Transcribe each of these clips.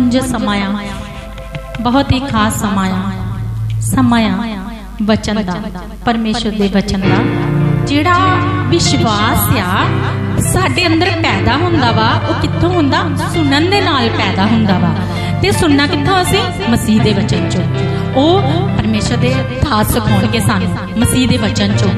उंज समाया बहुत ही खास समाया वचन दा, परमेश्वर दे वचन दा जिहड़ा विश्वास आ साडे अंदर पैदा हुंदा वा, ओह कित्थों हुंदा? सुनन दे नाल पैदा हुंदा वा। ते सुनना कित्थों असीं? मसीह दे वचन चों। ओह परमेश्वर दे दास सिखाउणगे सानूं मसीह दे वचन चों।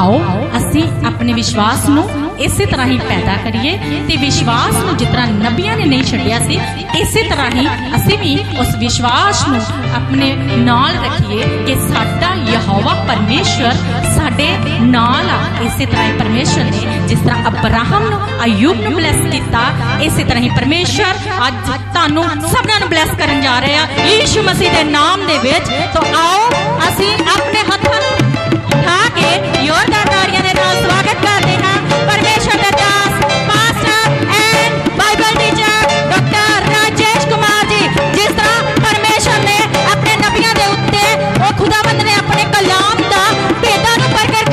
आओ असीं अपने विश्वास नूं इसे तरह ही पैदा करिए ते विश्वास नूं जिस तरह नबियां ने नहीं छड्डिया सी, इसे तरह ही असीं भी उस विश्वास नूं अपने नाल रखिए कि साडा यहोवा परमेश्वर साडे नाल आ। इसे तरह ही परमेश्वर ने जिस तरह अब्राहम नूं अयूब नूं ब्लैस कीता, इसे तरह ही परमेश्वर अज तुहानूं सबनां नूं ब्लैस करन जा रहे आ यीशु मसीह दे नाम दे विच। तो आओ असीं अपने हत्थां उठा के जोरदार ताड़ियां दे नाल स्वागत करदे हां परमेश्वर दे दास pastor and Bible teacher doctor Rajesh Kumar ji. जिस तरह परमेश्वर ने अपने नबियां दे उत्ते और खुदावंद ने अपने कलाम दा भेदां नूं प्रगट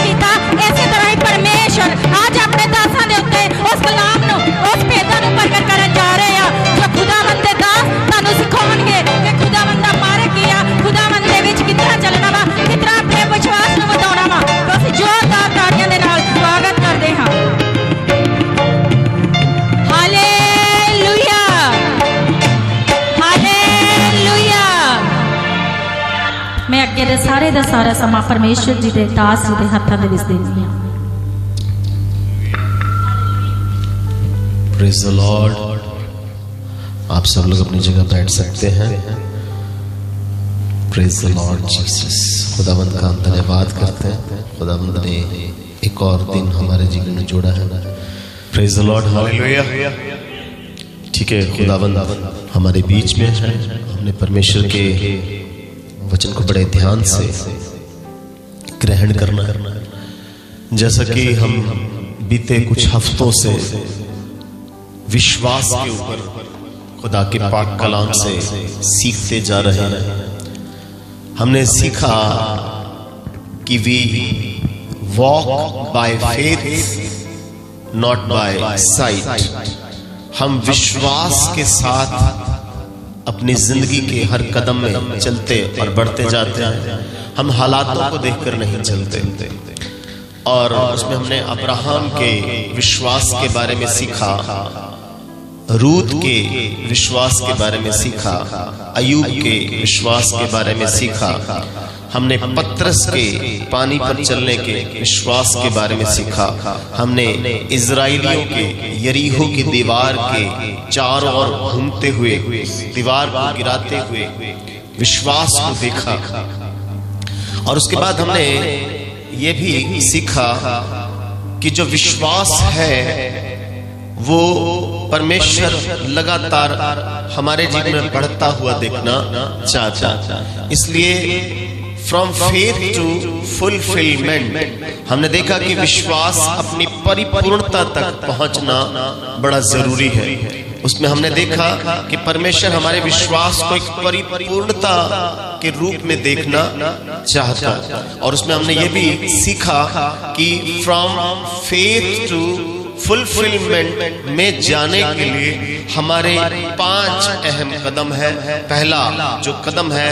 कीता, इसे तरह ही परमेश्वर आज अपने दासां दे उत्ते उस कलाम नूं उस भेदां नूं प्रगट करन जा रहे आ जो खुदावंद दे दास तुहानूं सिखाउणगे कि खुदावंद दा मार्ग की आ, खुदावंद दे विच कितना चलना वा, कितना अपने विश्वास नूं वधाउणा वा। तो असीं जोरदार ताड़ियां दे नाल स्वागत करदे हां। Hallelujah hallelujah. मैं अगे दे सारा समा परमेश्वर जी दे दास जी दे हत्थां दे विच देंदी हां। Praise the Lord. आप सब लोग अपनी जगह बैठ सकते हैं। Praise the Lord Jesus. खुदावंद का हम धन्यवाद करते हैं। खुदावंद ने एक और दिन हमारे जीवन में जोड़ा है। Praise the Lord hallelujah. ठीक है, खुदावंद हमारे बीच में है। हमने परमेश्वर के वचन को बड़े ध्यान से ग्रहण करना है। जैसा कि हम बीते कुछ हफ्तों से विश्वास के ऊपर खुदा के पाक कलाम से सीखते जा रहे हैं। हमने सीखा कि we walk by faith not by sight. हम विश्वास के साथ अपनी जिंदगी के हर कदम में चलते और बढ़ते जाते हैं। हम हालातों को देखकर नहीं चलते। और उसमें हमने अब्राहम के विश्वास के बारे में सीखा, रूत के विश्वास के बारे में सीखा, अयूब के विश्वास के बारे में सीखा। हमने पतरस के पानी पर चलने के विश्वास के बारे में सीखा। हमने इजराइलियों के यरीहो की दीवार के चारों ओर घूमते हुए दीवार को गिराते हुए विश्वास को देखा। और उसके बाद हमने ये भी सीखा कि जो विश्वास है वो परमेश्वर लगातार हमारे जीवन में बढ़ता हुआ देखना चाहता। इसलिए फ्रॉम फेथ टू फुलफिलमेंट हमने देखा कि विश्वास अपनी परिपूर्णता तक पहुंचना बड़ा जरूरी है। उसमें हमने देखा कि परमेश्वर हमारे विश्वास को एक परिपूर्णता के रूप में देखना चाहता। और उसमें हमने ये भी सीखा कि फ्रॉम फेथ टू फुलफिलमेंट में जाने के लिए हमारे 5 अहम कदम है। पहला जो कदम है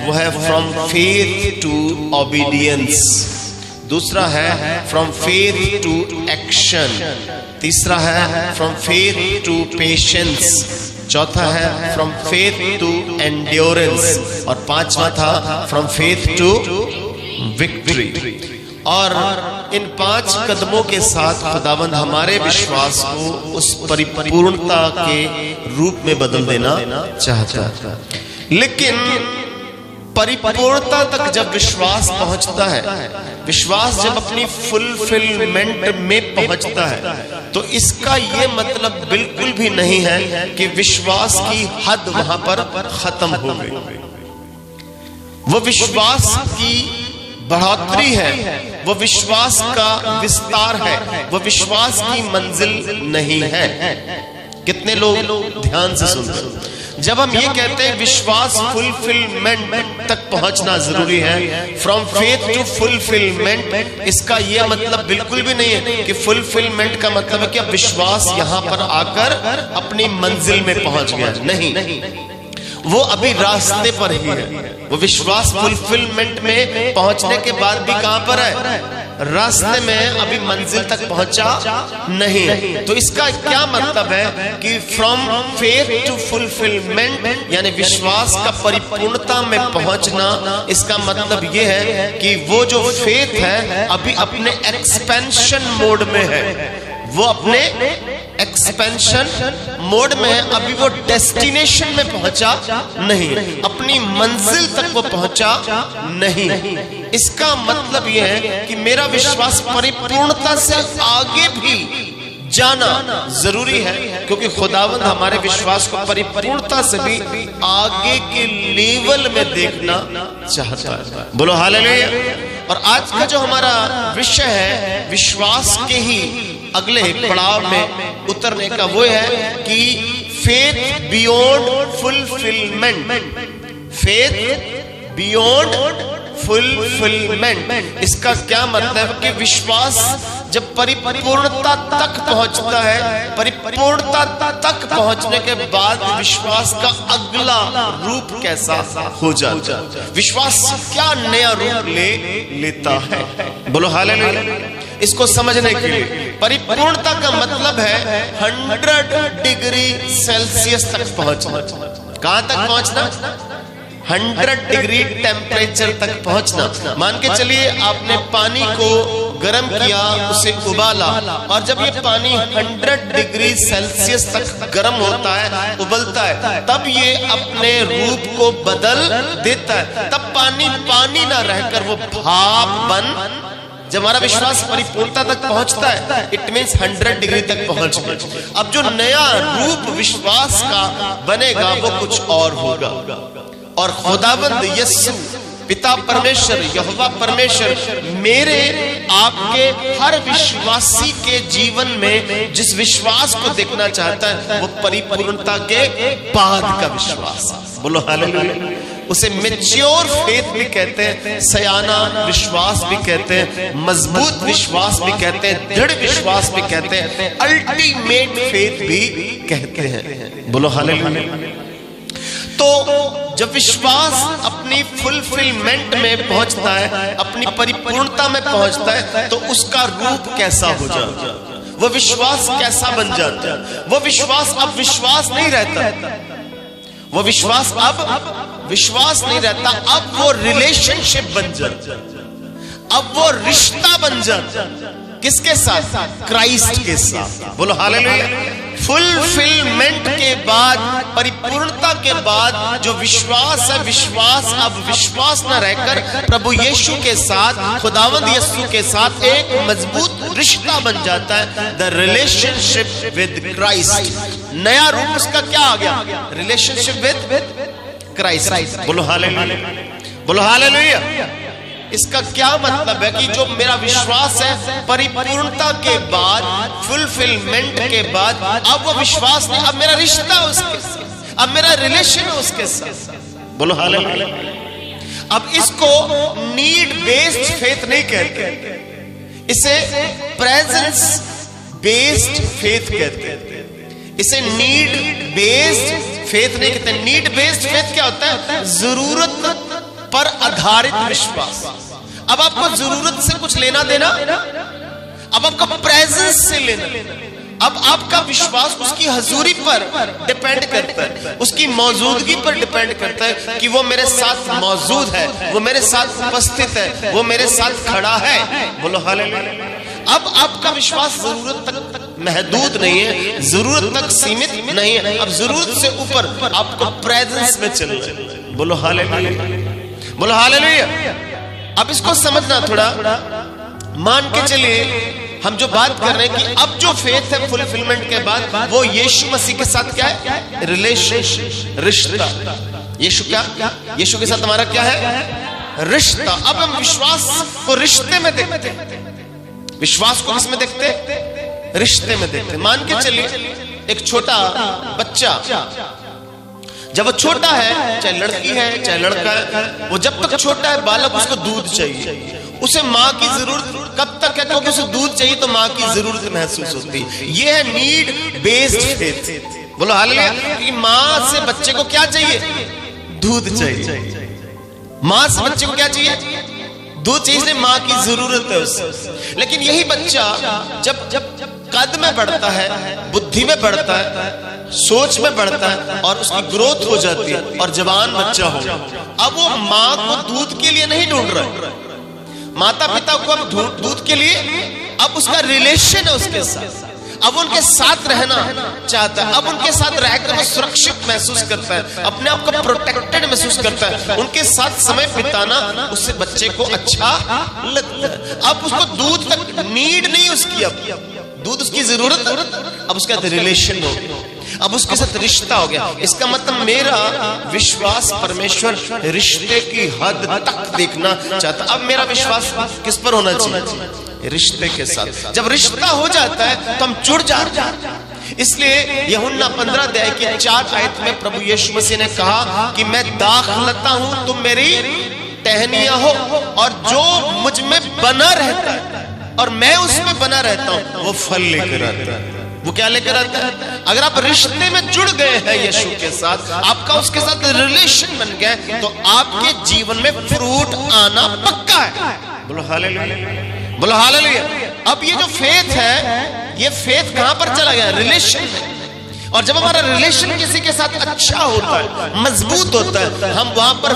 वो है फ्रॉम फेथ टू ओबीडियंस। दूसरा है फ्रॉम फेथ टू एक्शन। तीसरा है फ्रॉम फेथ टू पेशेंस। चौथा है फ्रॉम फेथ टू एंड्योरेंस। और पांचवा था फ्रॉम फेथ टू विक्ट्री। और इन 5 कदमों के साथ खुदावंद हमारे विश्वास को उस परिपूर्णता के रूप में बदल देना चाहता। लेकिन परिपूर्णता तक जब विश्वास पहुंचता है, विश्वास जब अपनी फुलफिलमेंट में पहुंचता है, तो इसका ये मतलब बिल्कुल भी नहीं है कि विश्वास की हद वहां पर खत्म हो गई। वो विश्वास की बढ़ोतरी है, वो विश्वास का विस्तार है, वो विश्वास की मंजिल नहीं है। कितने लोग ध्यान से सुनते हैं? जब हम ये कहते हैं विश्वास फुलफिलमेंट तक पहुंचना जरूरी है, फ्रॉम फेथ टू फुलफिलमेंट, इसका ये मतलब बिल्कुल भी नहीं है कि फुलफिलमेंट का मतलब है कि अब विश्वास यहां पर आकर अपनी मंजिल में पहुंच गया। नहीं, वो अभी रास्ते पर ही है। वो विश्वास फुलफिलमेंट में पहुंचने के बाद भी कहां पर है? रास्ते में, अभी मंजिल तक पहुंचा नहीं। तो इसका क्या मतलब है कि फ्रॉम फेथ टू फुलफिलमेंट, यानी विश्वास का परिपूर्णता में पहुंचना, इसका मतलब यह है कि वो जो फेथ है अभी अपने एक्सपेंशन मोड में है। वो अपने एक्सपेंशन मोड में है, अभी वो डेस्टिनेशन में पहुंचा नहीं, अपनी मंजिल तक वो पहुंचा नहीं। इसका मतलब यह है कि मेरा विश्वास परिपूर्णता से आगे भी जाना जरूरी है, क्योंकि खुदावंद हमारे विश्वास को परिपूर्णता से भी आगे के लेवल में देखना चाहता है। बोलो हालेलुया। और आज का जो हमारा विषय है विश्वास के ही अगले पड़ाव में उतरने का, वो है कि faith beyond fulfilment. Faith beyond fulfilment, इसका क्या मतलब कि विश्वास जब परिपूर्णता तक पहुंचता है, परिपूर्णता तक पहुंचने के बाद विश्वास का अगला रूप कैसा हो जाता है, विश्वास क्या नया रूप लेता है। बोलो हालेलुया। इसको समझने के लिए परिपूर्णता का मतलब है 100 डिग्री सेल्सियस तक पहुंचना। कहां तक पहुंचना? 100 डिग्री टेम्परेचर तक पहुंचना। मान के चलिए आपने पानी को गर्म किया, उसे उबाला, और जब ये पानी 100 डिग्री सेल्सियस तक गर्म होता है, उबलता है, तब ये अपने रूप को बदल देता है। तब पानी पानी ना रहकर वो भाप बन, जब हमारा विश्वास परिपूर्णता तक पहुंचता है, इट मीन्स 100 डिग्री तक पहुंच गए। अब जो नया रूप विश्वास का बनेगा वो कुछ और होगा। और खुदावंद यीशु पिता परमेश्वर, यहोवा परमेश्वर, मेरे आपके हर विश्वासी के जीवन में जिस विश्वास को देखना चाहता है वो परिपूर्णता के बाद का विश्वास। बोलो हालेलुया। उसे मैच्योर फेथ भी कहते हैं, सयाना विश्वास भी कहते हैं, मजबूत विश्वास भी कहते हैं, दृढ़ विश्वास भी कहते हैं, अल्टीमेट फेथ भी कहते हैं। बोलो हालेलुया। तो जब विश्वास अपनी फुलफिलमेंट में पहुंचता है, अपनी परिपूर्णता में पहुंचता है, तो उसका रूप कैसा हो जाता है, वो विश्वास कैसा बन जाता है। वो विश्वास अब विश्वास नहीं रहता, वो विश्वास अब विश्वास नहीं रहता, अब वो रिलेशनशिप बन जाता, अब वो रिश्ता बन जाता। किसके साथ? क्राइस्ट के साथ। बोलो हालेलुया। फुलफिलमेंट के बाद, परिपूर्णता के बाद जो विश्वास है, विश्वास अब विश्वास न रहकर प्रभु यीशु के साथ, खुदावंद यीशु के साथ एक मजबूत रिश्ता बन जाता है। The relationship with Christ. नया रूप उसका क्या आ गया? Relationship with Christ. बोलो हालेलुया। बोलो हालेलुया। इसका क्या मतलब है कि जो मेरा विश्वास है परिपूर्णता के बाद, फुलफिलमेंट के बाद, अब वो विश्वास नहीं, अब मेरा रिश्ता उसके साथ, अब मेरा रिलेशन है उसके साथ। बोलो हालेलुया। अब इसको नीड बेस्ड फेथ नहीं कहते, इसे प्रेजेंस बेस्ड फेथ कहते हैं। इसे नीड बेस्ड फेथ नहीं कहते। नीड बेस्ड फेथ क्या होता है? जरूरत पर आधारित विश्वास। अब आपको जरूरत से कुछ लेना देना, अब आपका प्रेजेंस से लेना, अब आपका विश्वास उसकी हजूरी पर डिपेंड करता है, उसकी मौजूदगी पर डिपेंड करता है कि वो मेरे साथ मौजूद है, वो मेरे साथ उपस्थित है, वो मेरे साथ खड़ा है। बोलो हालेलुया। अब आपका विश्वास जरूरत तक महदूद नहीं है, जरूरत तक सीमित नहीं है, अब जरूरत से ऊपर आपको प्रेजेंस में चल रहा है। बोलो हालेलुया। बोलो हालेलुया। अब इसको समझना थोड़ा। मान के चलिए हम जो बात कर रहे हैं कि अब जो फेथ है फुलफिलमेंट के बाद, वो यीशु मसीह के साथ क्या है? रिलेशनशिप, रिश्ता। यीशु क्या? यीशु के साथ हमारा क्या है? रिश्ता। अब हम विश्वास को रिश्ते में देखते हैं। विश्वास को किस में देखते हैं? रिश्ते में देखते हैं। मान के चलिए एक छोटा बच्चा जब वो छोटा है, चाहे लड़की है चाहे लड़का है, वो जब तक छोटा है बालक, उसको दूध चाहिए, उसे माँ की जरूरत कब तक है? क्योंकि उसे दूध चाहिए तो माँ की जरूरत महसूस होती है। ये है नीड बेस्ड फेथ। बोलो हालेलुया। कि माँ से बच्चे को क्या चाहिए? दूध चाहिए। माँ से बच्चे को क्या चाहिए? दूध चाहिए, इसलिए माँ की जरूरत है उससे। लेकिन यही बच्चा जब कद में बढ़ता है, बुद्धि में बढ़ता है, सोच में बढ़ता है और उसकी ग्रोथ हो जाती है और जवान बच्चा हो, अब वो माँ को दूध के लिए नहीं ढूंढ रहा है, माता पिता को अब दूध के लिए, अब उसका रिलेशन है उसके साथ, अब उनके साथ रहना चाहता है, अब उनके साथ रहकर वो सुरक्षित महसूस करता है, अपने आप को प्रोटेक्टेड महसूस करता है, उनके साथ समय बिताना उससे बच्चे को अच्छा लगता है। अब उसको दूध तक नीड नहीं उसकी, अब दूध उसकी जरूरत, अब उसके साथ रिलेशन हो गया, अब उसके साथ रिश्ता हो गया। इसका मतलब मेरा विश्वास परमेश्वर रिश्ते की हद तक देखना चाहता। अब मेरा विश्वास किस पर होना चाहिए? रिश्ते के साथ। जब रिश्ता हो जाता है तो हम जुड़ जाते हैं। इसलिए यूहन्ना 15 अध्याय की 4 आयत में प्रभु यीशु मसीह ने कहा कि मैं दाखलता हूं, तुम मेरी टहनियां हो, और जो मुझ में बना रहता है और मैं उसमें बना रहता हूं, वो फल लेकर आता है। वो क्या लेकर आता है? अगर आप रिश्ते में जुड़ गए हैं यीशु के साथ, आपका उसके साथ रिलेशन बन गया, तो आपके जीवन में फ्रूट आना पक्का है। बोलो हालेलुया, बोलो हालेलुया। अब ये जो फेथ है, ये फेथ कहां पर चला गया? रिलेशन में। और जब हमारा रिलेशन किसी के साथ अच्छा होता है, मजबूत होता है, हम वहां पर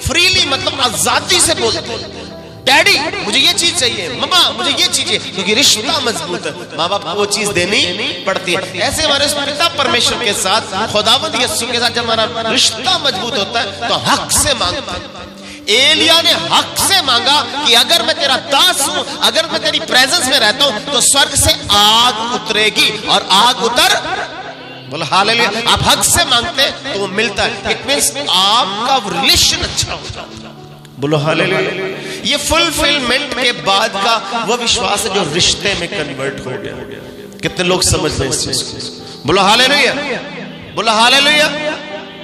फ्रीली मतलब आजादी से बोलते हैं, डैडी मुझे ये चीज चाहिए, मम्मा मुझे ये चीज चाहिए, क्योंकि रिश्ता मजबूत है, माँ बाप को वो चीज देनी पड़ती है। ऐसे हमारे पिता परमेश्वर के साथ, खुदावंद यीशु के साथ जब हमारा रिश्ता मजबूत होता है तो हक से मांगता है। एलिया ने हक से मांगा कि अगर मैं तेरा दास हूं, अगर मैं तेरी प्रेजेंस में रहता हूं, तो स्वर्ग से आग उतरेगी, और आग उतर, बोलो हालेलुया। आप हक से मांगते हैं तो वो मिलता है। इट मींस आपका रिलेशन अच्छा हो जाता है। बोलो हालेलुया। ये फुलफिलमेंट के बाद का वो विश्वास है जो रिश्ते में कन्वर्ट हो गया। कितने लोग समझ रहे हैं इस चीज को? बोलो हालेलुया, बोलो हालेलुया।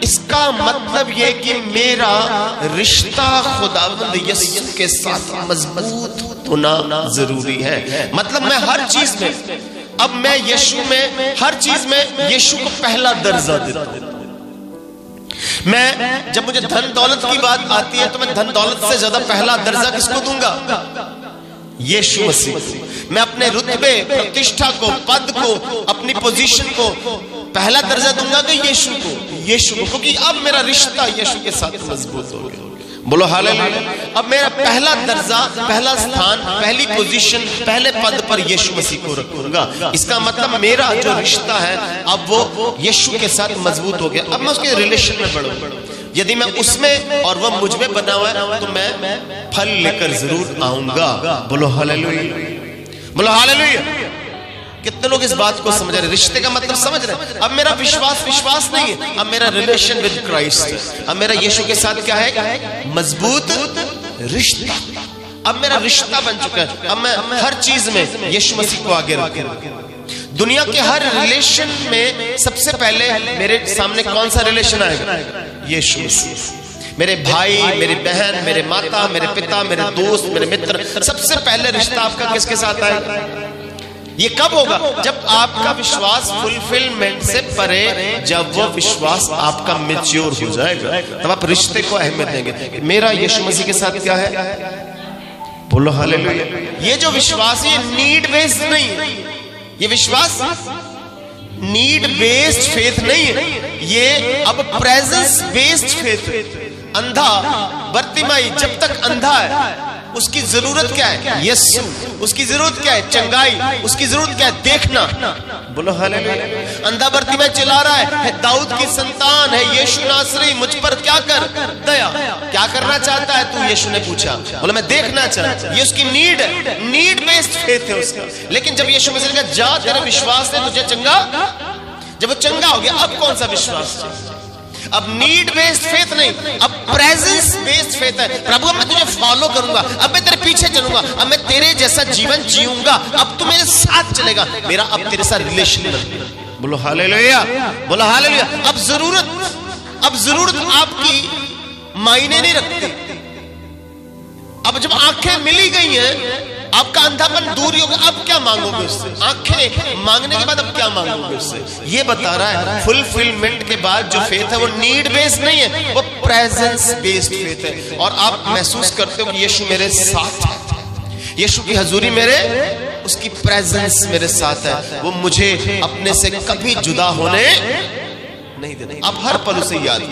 इसका मतलब ये कि मेरा रिश्ता खुदावंद यीशु के साथ मजबूत होना जरूरी है। मतलब मैं हर चीज में, अब मैं यीशु में, हर चीज में यीशु को पहला दर्जा देता हूं। मैं जब मुझे धन दौलत की बात आती है तो मैं धन दौलत से ज्यादा पहला दर्जा किसको दूंगा? यीशु मसीह को। मैं अपने रुतबे, प्रतिष्ठा को, पद को, अपनी पोजीशन को पहला दर्जा दूंगा कि यीशु को, क्योंकि अब मेरा रिश्ता यीशु के साथ मजबूत हो गया। बोलो हालेलुया। अब मेरा पहला दर्जा, पहला स्थान, पहली पोजीशन, पहले पद पर यीशु मसीह को रखूंगा। इसका मतलब मेरा जो रिश्ता है अब वो यीशु के साथ मजबूत हो गया। अब मैं उसके रिलेशन में बढ़ूंगा। यदि मैं उसमें और वह मुझ में बना हुआ है तो मैं फल लेकर जरूर आऊंगा। बोलो हालेलुया, बोलो हालेलुया। कितने लोग इस बात को समझ रहे? रिश्ते का मतलब समझ रहे? अब मेरा विश्वास नहीं है, अब मेरा रिलेशन विद क्राइस्ट है। अब मेरा यीशु के साथ क्या है? मजबूत रिश्ता। अब मेरा रिश्ता बन चुका है। अब मैं हर चीज में यीशु मसीह को आगे रखूंगा। दुनिया के हर रिलेशन में सबसे पहले मेरे सामने कौन सा रिलेशन आएगा? यीशु मसीह। मेरे भाई, मेरी बहन, मेरे माता, मेरे पिता, मेरे दोस्त, मेरे मित्र, सबसे पहले रिश्ता आपका किसके साथ आएगा? ये कब होगा? जब आपका विश्वास फुलफिलमेंट से परे, जब वो विश्वास आपका मैच्योर हो जाएगा, तब आप रिश्ते को अहमियत देंगे। मेरा यीशु मसीह के साथ क्या है? बोलो हालेलुया। ये जो विश्वास है ये नीड बेस्ड नहीं है, ये विश्वास नीड बेस्ड फेथ नहीं है, ये अब प्रेजेंस बेस्ड फेथ है। अंधा बर्तिमाई जब तक अंधा है उसकी जरूरत क्या है? यीशु। उसकी जरूरत क्या है? चंगाई। उसकी जरूरत क्या है? देखना। बोलो हालेलुया। अंधा बर्तिमाई चिल्ला रहा है दाऊद की संतान है यीशु नासरी, मुझ पर क्या कर? दया। क्या करना चाहता है तू? यीशु ने पूछा। बोला मैं देखना चाहता हूं। ये उसकी नीड है, नीड बेस्ड फेथ है उसका। लेकिन जब यीशु मसीह ने कहा जा तेरा विश्वास है तुझे चंगा, जब वो चंगा हो गया अब कौन सा विश्वास? अब नीड बेस्ड फेथ नहीं, अब प्रेजेंस बेस्ड फेथ है। प्रभु मैं तुझे फॉलो करूंगा, अब मैं तेरे पीछे चलूंगा, अब मैं तेरे जैसा जीवन जीऊंगा, अब तू मेरे साथ चलेगा, मेरा अब तेरे साथ रिलेशन। बोलो हालेलुया, बोलो हालेलुया। अब जरूरत आपकी मायने नहीं रखती। अब जब आंखें मिली गई हैं, आपका अंधापन दूर हो गया, अब क्या मांगोगे उससे? आंखें मांगने के बाद अब क्या मांगोगे उससे? ये बता रहा है फुलफिलमेंट के बाद जो फेथ है वो नीड बेस्ड नहीं है, वो प्रेजेंस बेस्ड फेथ है। और आप महसूस करते हो कि यीशु मेरे साथ है, यीशु की हजूरी मेरे, उसकी प्रेजेंस मेरे साथ है, वो मुझे अपने से कभी जुदा होने नहीं देता। आप हर पल उसे याद,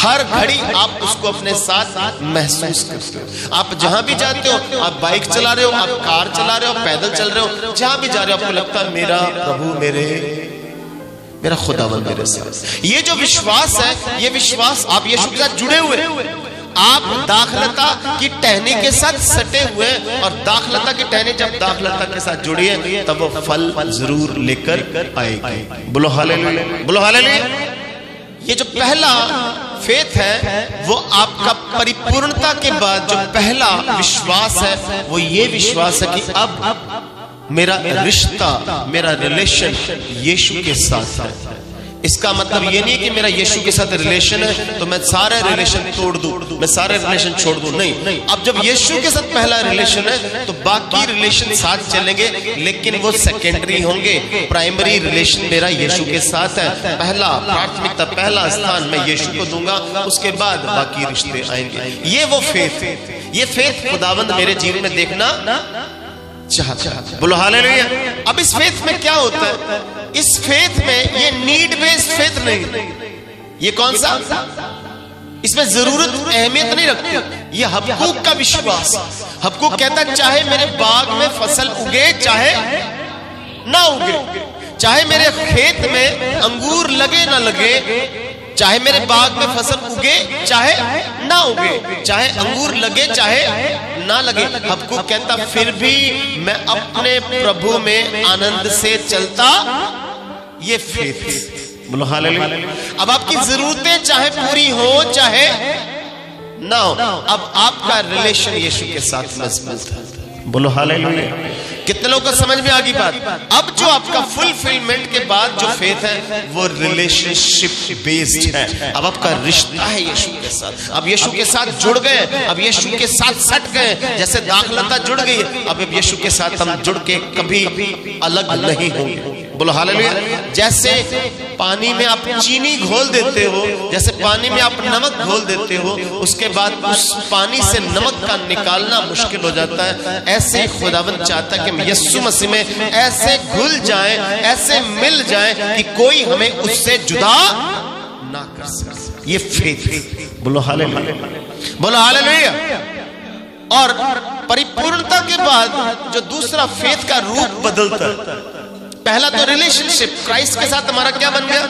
हर घड़ी आप उसको अपने साथ महसूस करते हो। आप जहां भी जाते हो, आप बाइक चला रहे हो, आप कार चला रहे हो, पैदल चल रहे हो, जहां भी जा रहे हो, आपको लगता है मेरा प्रभु, मेरा खुदावंद मेरे साथ। ये जो विश्वास है, ये विश्वास आप यीशु के साथ जुड़े हुए, आप दाखलता की टहनी के साथ सटे हुए, और दाखलता की टहनी जब दाखलता के साथ जुड़ी है तब वो फल जरूर लेकर आएगी। बोलो हालेलुया, बोलो हालेलुया। ये जो पहला फेथ है वो आपका परिपूर्णता के बाद जो पहला विश्वास है वो ये विश्वास है कि अब मेरा रिश्ता, मेरा रिलेशन यीशु के साथ है। इसका मतलब ये नहीं कि मेरा यीशु के साथ रिलेशन है तो मैं सारे रिलेशन तोड़ दूं, मैं सारे रिलेशन छोड़ दूं, नहीं। अब जब यीशु के साथ पहला रिलेशन है तो बाकी रिलेशन साथ चलेंगे, लेकिन वो सेकेंडरी होंगे। प्राइमरी रिलेशन मेरा यीशु के साथ है, पहला प्राथमिकता, पहला स्थान मैं यीशु को दूंगा, उसके बाद बाकी रिश्ते आएंगे। ये वो फेथ, ये फेथ खुदावंद मेरे जीवन में देखना चाहता है। बोलो हालेलुया। अब इस फेथ में क्या होता है? इस फेथ में ये नीड बेस्ड फेथ नहीं, ये कौन सा? इसमें जरूरत अहमियत नहीं रखती। ये हबक्कूक का विश्वास। हबक्कूक कहता है चाहे मेरे बाग में फसल उगे चाहे ना उगे, चाहे मेरे खेत में अंगूर लगे ना लगे, चाहे मेरे बाग में फसल उगे चाहे ना उगे, चाहे अंगूर लगे चाहे ना लगे, हबक्कूक कहता फिर भी मैं अपने प्रभु में आनंद से चलता। ये फेथ। बोलो हालेलुया। अब आपकी जरूरतें चाहे पूरी हो चाहे ना हो, अब आपका रिलेशन यीशु के साथ मजबूत है। बोलो हालेलुया। कितने लोगों को समझ में आ गई बात? अब जो आपका फुलफिलमेंट के बाद जो फेथ है वो रिलेशनशिप बेस्ड है। अब आपका रिश्ता है यीशु के साथ, अब यीशु के साथ जुड़ गए, अब यीशु के साथ सट गए, जैसे दाखलता जुड़ गई, अब यीशु के साथ हम जुड़ के कभी अलग नहीं होंगे। बोलो हालेलुया। जैसे पानी में आप चीनी घोल देते हो, जैसे पानी में आप नमक घोल देते हो, उसके बाद उस पानी से नमक का निकालना मुश्किल हो जाता है, ऐसे खुदावंद चाहता है कि यीशु मसीह में ऐसे घुल जाए, ऐसे मिल जाए कि कोई हमें उससे जुदा ना कर सके। ये फेथ। बोलो हालेलुया, बोलो हालेलुया। और परिपूर्णता के बाद जो दूसरा फेथ का रूप बदलता है, पहला तो रिलेशनशिप क्राइस्ट के साथ हमारा क्या बन गया?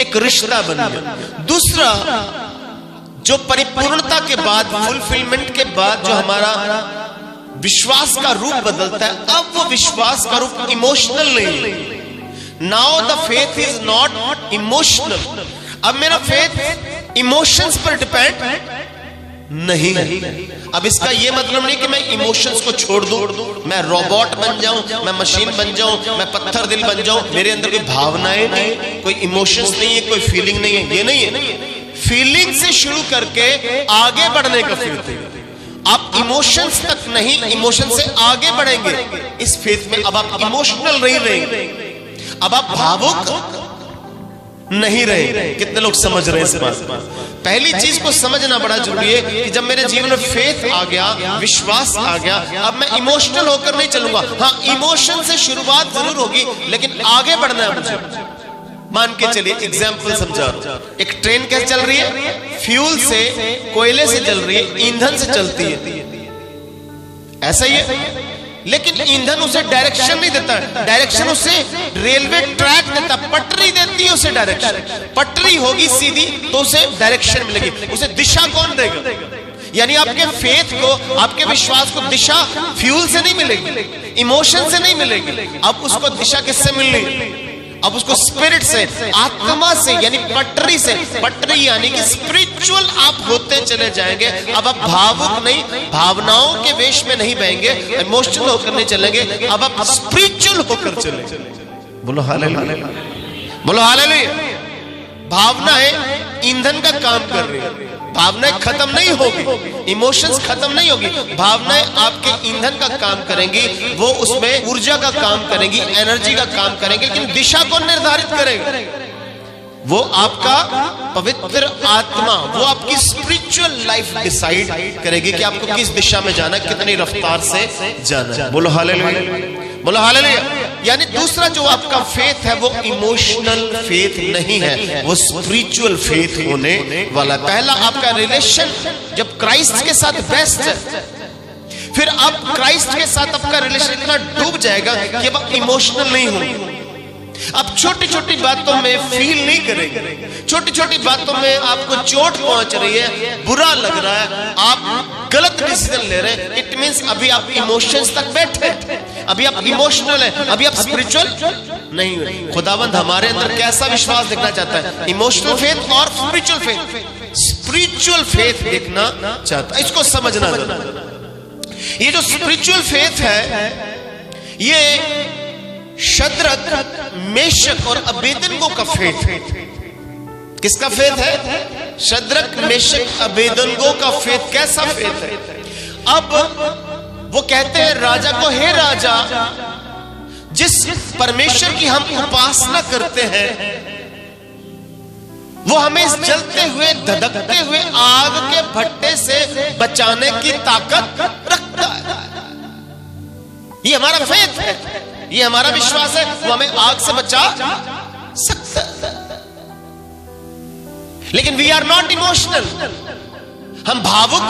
एक रिश्ता बन गया। दूसरा जो परिपूर्णता के बाद, फुलफिलमेंट के बाद जो हमारा विश्वास का रूप बदलता है, अब वो विश्वास का रूप इमोशनल नहीं। Now the faith is not emotional. अब मेरा फेथ इमोशंस पर डिपेंड नहीं। अब इसका ये मतलब नहीं कि मैं इमोशंस को छोड़ दूं, मैं रोबोट बन जाऊं, मैं मशीन बन जाऊं, मैं पत्थर दिल बन जाऊं, मेरे अंदर कोई भावनाएं नहीं, कोई इमोशंस नहीं है, कोई फीलिंग नहीं है। ये नहीं है। फीलिंग से शुरू करके आगे बढ़ने का फेथ है। आप इमोशंस तक नहीं, इमोशन से आगे बढ़ेंगे इस फेथ में। अब आप इमोशनल नहीं रहेंगे, अब आप भावुक नहीं रहे। कितने लोग समझ रहे हैं इस बात? पहली चीज को समझना बड़ा जरूरी है कि जब मेरे जीवन में फेथ आ गया, विश्वास आ गया, अब मैं इमोशनल होकर नहीं चलूंगा। हाँ, इमोशन से शुरुआत जरूर होगी, लेकिन आगे बढ़ना है मुझे। मान के चलिए, एग्जाम्पल समझा, एक ट्रेन कैसे चल रही है? फ्यूल से, कोयले से चल रही है, ईंधन से चलती है, ऐसा ही है। लेकिन ईंधन उसे डायरेक्शन नहीं देता, डायरेक्शन उसे रेलवे ट्रैक देता, पटरी देती है उसे डायरेक्शन। पटरी होगी सीधी तो उसे डायरेक्शन मिलेगी, उसे दिशा कौन देगा? यानी आपके फेथ को, आपके विश्वास को दिशा फ्यूल से नहीं मिलेगी, इमोशन से नहीं मिलेगी। अब उसको दिशा किससे मिलनी? अब उसको स्पिरिट से, आत्मा से, यानी पटरी से। पटरी यानी कि स्पिरिचुअल आप होते चले जाएंगे। अब आप भावुक नहीं, भावनाओं के वेश में नहीं बहेंगे, इमोशनल होकर नहीं चलेंगे, अब आप स्पिरिचुअल होकर चलेंगे। बोलो हालेलुया, बोलो हालेलुया। भावनाएं ईंधन का काम कर रही है, भावनाएं खत्म नहीं होगी, इमोशंस खत्म नहीं होगी, भावनाएं आपके ईंधन का काम करेंगी, वो उसमें ऊर्जा का काम करेंगी, एनर्जी का काम करेंगी, लेकिन दिशा को निर्धारित करेंगे। वो आपका पवित्र आत्मा, वो आपकी स्पिरिचुअल लाइफ डिसाइड करेगी कि आपको किस दिशा में जाना, कितनी रफ्तार से जाना। बोलो हालेलुया, बोलो हालेलुया। यानी दूसरा जो आपका फेथ है वो इमोशनल फेथ नहीं है, वो स्पिरिचुअल फेथ होने वाला। पहला आपका रिलेशन जब क्राइस्ट के साथ बेस्ट है, फिर अब क्राइस्ट के साथ आपका रिलेशन इतना डूब जाएगा कि अब आप इमोशनल नहीं होंगे। अब छोटी छोटी बातों में फील नहीं करेंगे, छोटी छोटी बातों में आपको चोट पहुंच रही है, बुरा लग रहा है, आप गलत डिसीजन ले रहे हैं, इट मींस अभी आप इमोशंस तक बैठे, अभी आप इमोशनल हैं, अभी आप स्पिरिचुअल नहीं हुए। खुदावंद हमारे अंदर कैसा विश्वास देखना चाहता है? इमोशनल फेथ और स्पिरिचुअल फेथ। स्पिरिचुअल फेथ देखना चाहता है, इसको समझना जरूरी। ये जो स्पिरिचुअल फेथ है, ये शद्रक, मेशक और अबेदनगो का फेथ। किसका फेथ है? शद्रक, मेशक, अबेदनगो का फेथ। कैसा फेथ है? अब वो कहते हैं राजा को, हे राजा, जिस परमेश्वर की हम उपासना करते हैं वो हमें इस जलते हुए, धधकते हुए आग के भट्टे से बचाने की ताकत रखता है। ये हमारा फेथ है, ये हमारा विश्वास है, वो हमें आग से बचा सकता है। लेकिन वी आर नॉट इमोशनल, हम भावुक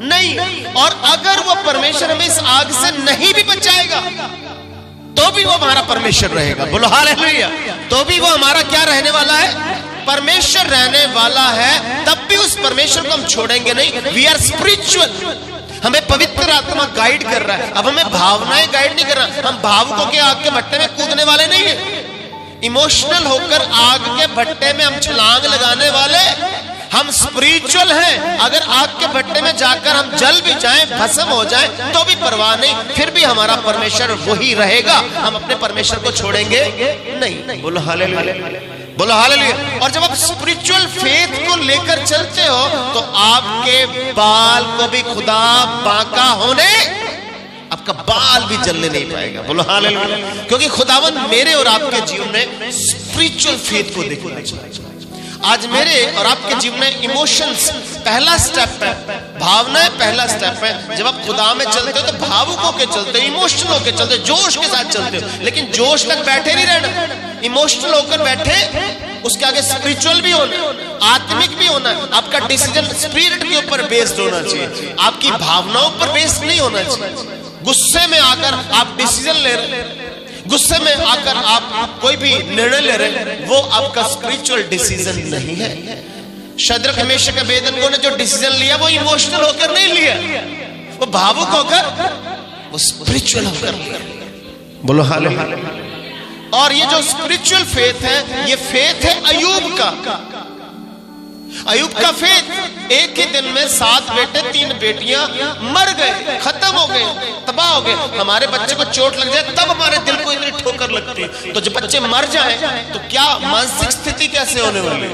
नहीं। और अगर वो परमेश्वर हमें इस आग से नहीं भी बचाएगा तो भी वो हमारा परमेश्वर रहेगा। बोलो हालेलुया। तो भी वो हमारा क्या रहने वाला है? परमेश्वर रहने वाला है। तब भी उस परमेश्वर को हम छोड़ेंगे नहीं। वी आर स्पिरिचुअल, हमें पवित्र आत्मा गाइड कर रहा है। अब हमें भावनाएं गाइड नहीं कर रहा। हम भावुकों के आग के भट्टे में कूदने वाले नहीं है। इमोशनल होकर आग के भट्टे में हम छलांग लगाने वाले, हम स्पिरिचुअल हैं। अगर आग के भट्टे में जाकर हम जल भी जाएं, भस्म हो जाएं, तो भी परवाह नहीं, फिर भी हमारा परमेश्वर वही रहेगा। हम अपने परमेश्वर को छोड़ेंगे नहीं। बोलो हालेलुया, बोलो हालेलुया। और जब आप स्पिरिचुअल फेथ को लेकर चलते हो तो आपके बाल को भी खुदा बांका होने, आपका बाल भी जलने नहीं पाएगा। बोलो हालेलुया। क्योंकि खुदावन मेरे और आपके जीवन में स्पिरिचुअल फेथ को देखना चाहिए। आज मेरे और आपके जीवन में इमोशंस पहला स्टेप है, भावनाएं पहला स्टेप है। जब आप खुदा में चलते हो तो भावुक होकर चलते हो, इमोशनल होकर चलते हो, जोश के साथ चलते हो। लेकिन जोश तक बैठे नहीं रहना, इमोशनल होकर बैठे, उसके आगे स्पिरिचुअल भी होना, आत्मिक भी होना। आपका डिसीजन स्पिरिट के ऊपर बेस्ड होना चाहिए, आपकी भावनाओं पर बेस्ड नहीं होना चाहिए। गुस्से में आकर आप डिसीजन ले रहे, गुस्से में आकर आप कोई भी निर्णय ले रहे, वो आपका स्पिरिचुअल डिसीजन नहीं है। शद्रक, मेशक, अबेदनगो ने जो डिसीजन लिया वो इमोशनल होकर नहीं लिया, वो भावुक होकर, वो स्पिरिचुअल होकर लिया। बोलो हालेलुया। और ये जो स्पिरिचुअल फेथ है, ये फेथ है अय्यूब का। अय्यूब का फेथ, एक ही दिन में 7 बेटे 3 बेटियां मर गए, खत्म हो गए, तबाह हो गए। हमारे बच्चे को चोट लग जाए तब हमारे दिल को इतनी ठोकर लगती है, तो जब बच्चे मर जाए तो क्या मानसिक स्थिति कैसे होने वाली?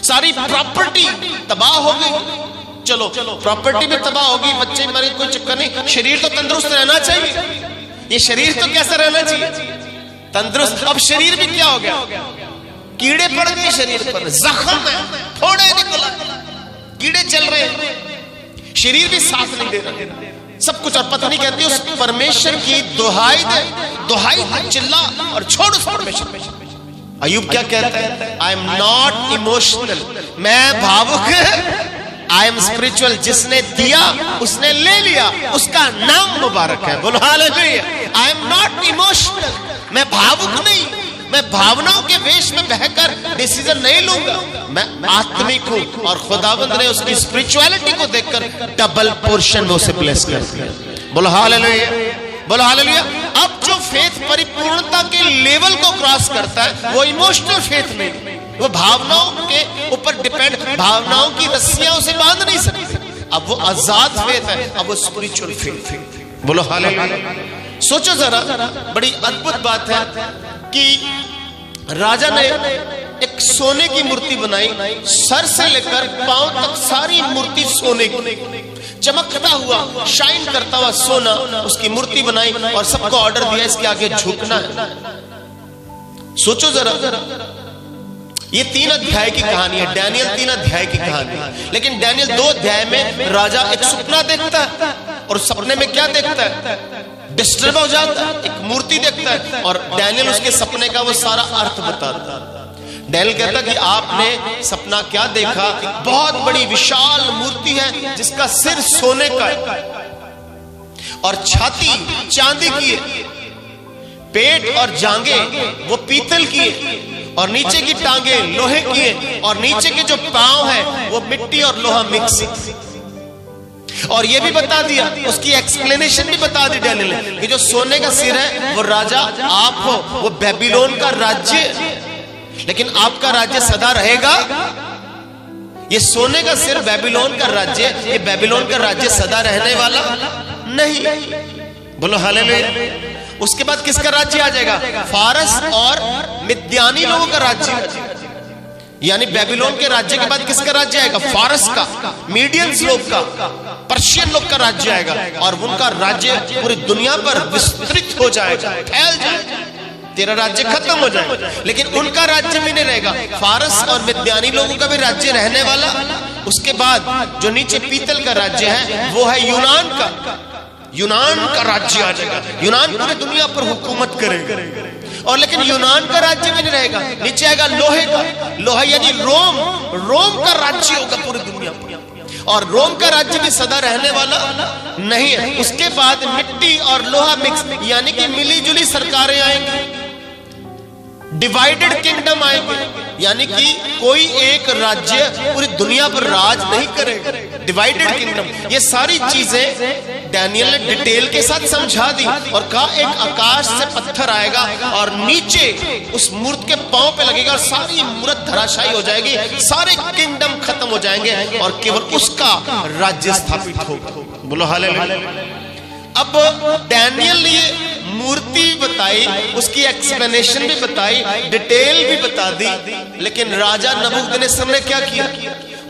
सारी प्रॉपर्टी तबाह हो गई। चलो प्रॉपर्टी भी तबाह होगी, बच्चे मरे, कोई चक्कर नहीं। शरीर तो तंदुरुस्त रहना चाहिए। ये शरीर तो कैसा रहना चाहिए? तंदुरुस्त। अब शरीर भी क्या हो गया? कीड़े पड़ गए शरीर पर, जख्म है, फोड़े निकला, कीड़े चल रहे हैं, शरीर भी साथ नहीं दे रहा, सब कुछ। और पत्नी कहती है उस परमेश्वर की दुहाई दे, दुहाई दे, चिल्ला और छोड़ उस परमेश्वर। अय्यूब क्या कहता है? आई एम नॉट इमोशनल, मैं भावुक, आई एम स्पिरिचुअल। जिसने दिया उसने ले लिया, उसका नाम मुबारक है। बोलो hallelujah. I am not emotional, मैं भावुक नहीं, मैं भावनाओं के वेश में बहकर डिसीजन नहीं लूंगा, मैं आत्मिक हूं। और खुदावंद ने उसकी स्पिरिचुअलिटी को देखकर डबल पोर्शन में उसे ब्लेस कर दिया। बोलो हालेलुया, बोलो हालेलुया। अब जो फेथ परिपूर्णता के लेवल को क्रॉस करता है वो इमोशनल फेथ नहीं, वो भावनाओं के ऊपर डिपेंड, भावनाओं की रस्सियां उसे बांध नहीं सकती। अब वो आजाद फेथ है, अब वो स्पिरिचुअल फेथ। बोलो हालेलुया। सोचो जरा, बड़ी अद्भुत बात है कि राजा ने एक सोने की मूर्ति बनाई, सर से लेकर पांव तक सारी मूर्ति सोने की, चमकता हुआ शाइन करता हुआ सोना, उसकी मूर्ति बनाई और सबको ऑर्डर दिया इसके आगे झुकना है। सोचो जरा, ये 3 अध्याय की कहानी है, डैनियल 3 अध्याय की कहानी है। लेकिन डैनियल 2 अध्याय में राजा एक सपना देखता है और सपने में क्या देखता है, डिस्टर्ब हो जाता है, एक मूर्ति देखता है और डैनियल उसके सपने का वो सारा अर्थ बताता है। डैनियल कहता कि आपने सपना क्या देखा, बहुत बड़ी विशाल मूर्ति है जिसका सिर सोने का है और छाती चांदी की है, पेट और जांगे वो पीतल की है और नीचे की टांगे लोहे की है और नीचे के जो पांव है वो मिट्टी और लोहा मिक्स है। और ये भी बता दिया, उसकी एक्सप्लेनेशन भी बता दी डैनियल ने कि जो सोने का सिर है वो राजा आप हो, वो बेबीलोन का राज्य, लेकिन आपका राज्य सदा रहेगा। ये सोने का सिर बेबीलोन का राज्य, ये बेबीलोन का राज्य सदा रहने वाला नहीं। बोलो हालेलुया। उसके बाद किसका राज्य आ जाएगा, फारस और मिद्यानी लोगों का राज्य, यानी बेबीलोन के राज्य के बाद किसका राज्य आएगा, फारस का, मीडियंस लोग का, पर्शियन लोग का राज्य आएगा और उनका राज्य पूरी दुनिया पर विस्तृत हो जाएगा, फैल जाएगा, तेरा राज्य खत्म हो जाएगा। लेकिन उनका राज्य भी नहीं रहेगा, फारस और मिद्यानी लोगों का भी राज्य रहने वाला। उसके बाद जो नीचे पीतल का राज्य है वो है यूनान का, यूनान का राज्य आ जाएगा, यूनान पूरी दुनिया पर हुकूमत करेगा। और लेकिन यूनान का राज्य भी नहीं रहेगा, नीचे आएगा लोहे का, लोहा यानी रोम, रोम का राज्य होगा पूरी दुनिया पर और रोम का राज्य भी सदा रहने वाला नहीं है। उसके बाद मिट्टी और लोहा मिक्स, यानी कि मिली जुली सरकारें आएंगी, डिवाइडेड किंगडम आएंगे, यानी कि कोई एक राज्य पूरी दुनिया पर राज नहीं करेगा, डिवाइडेड किंगडम। ये सारी चीजें डैनियल ने डिटेल के साथ समझा दी और कहा एक आकाश से पत्थर आएगा और नीचे उस मूर्त के पांव पे लगेगा और सारी मूर्त धराशायी हो जाएगी, सारे किंगडम खत्म हो जाएंगे और केवल उसका राज्य स्थापित होगा। बोलो हालेलुया। अब डैनियल ने ये मूर्ति बताई, उसकी एक्सप्लेनेशन भी बताई, डिटेल भी बता दी, लेकिन राजा नबूकदनेस्सर ने क्या किया,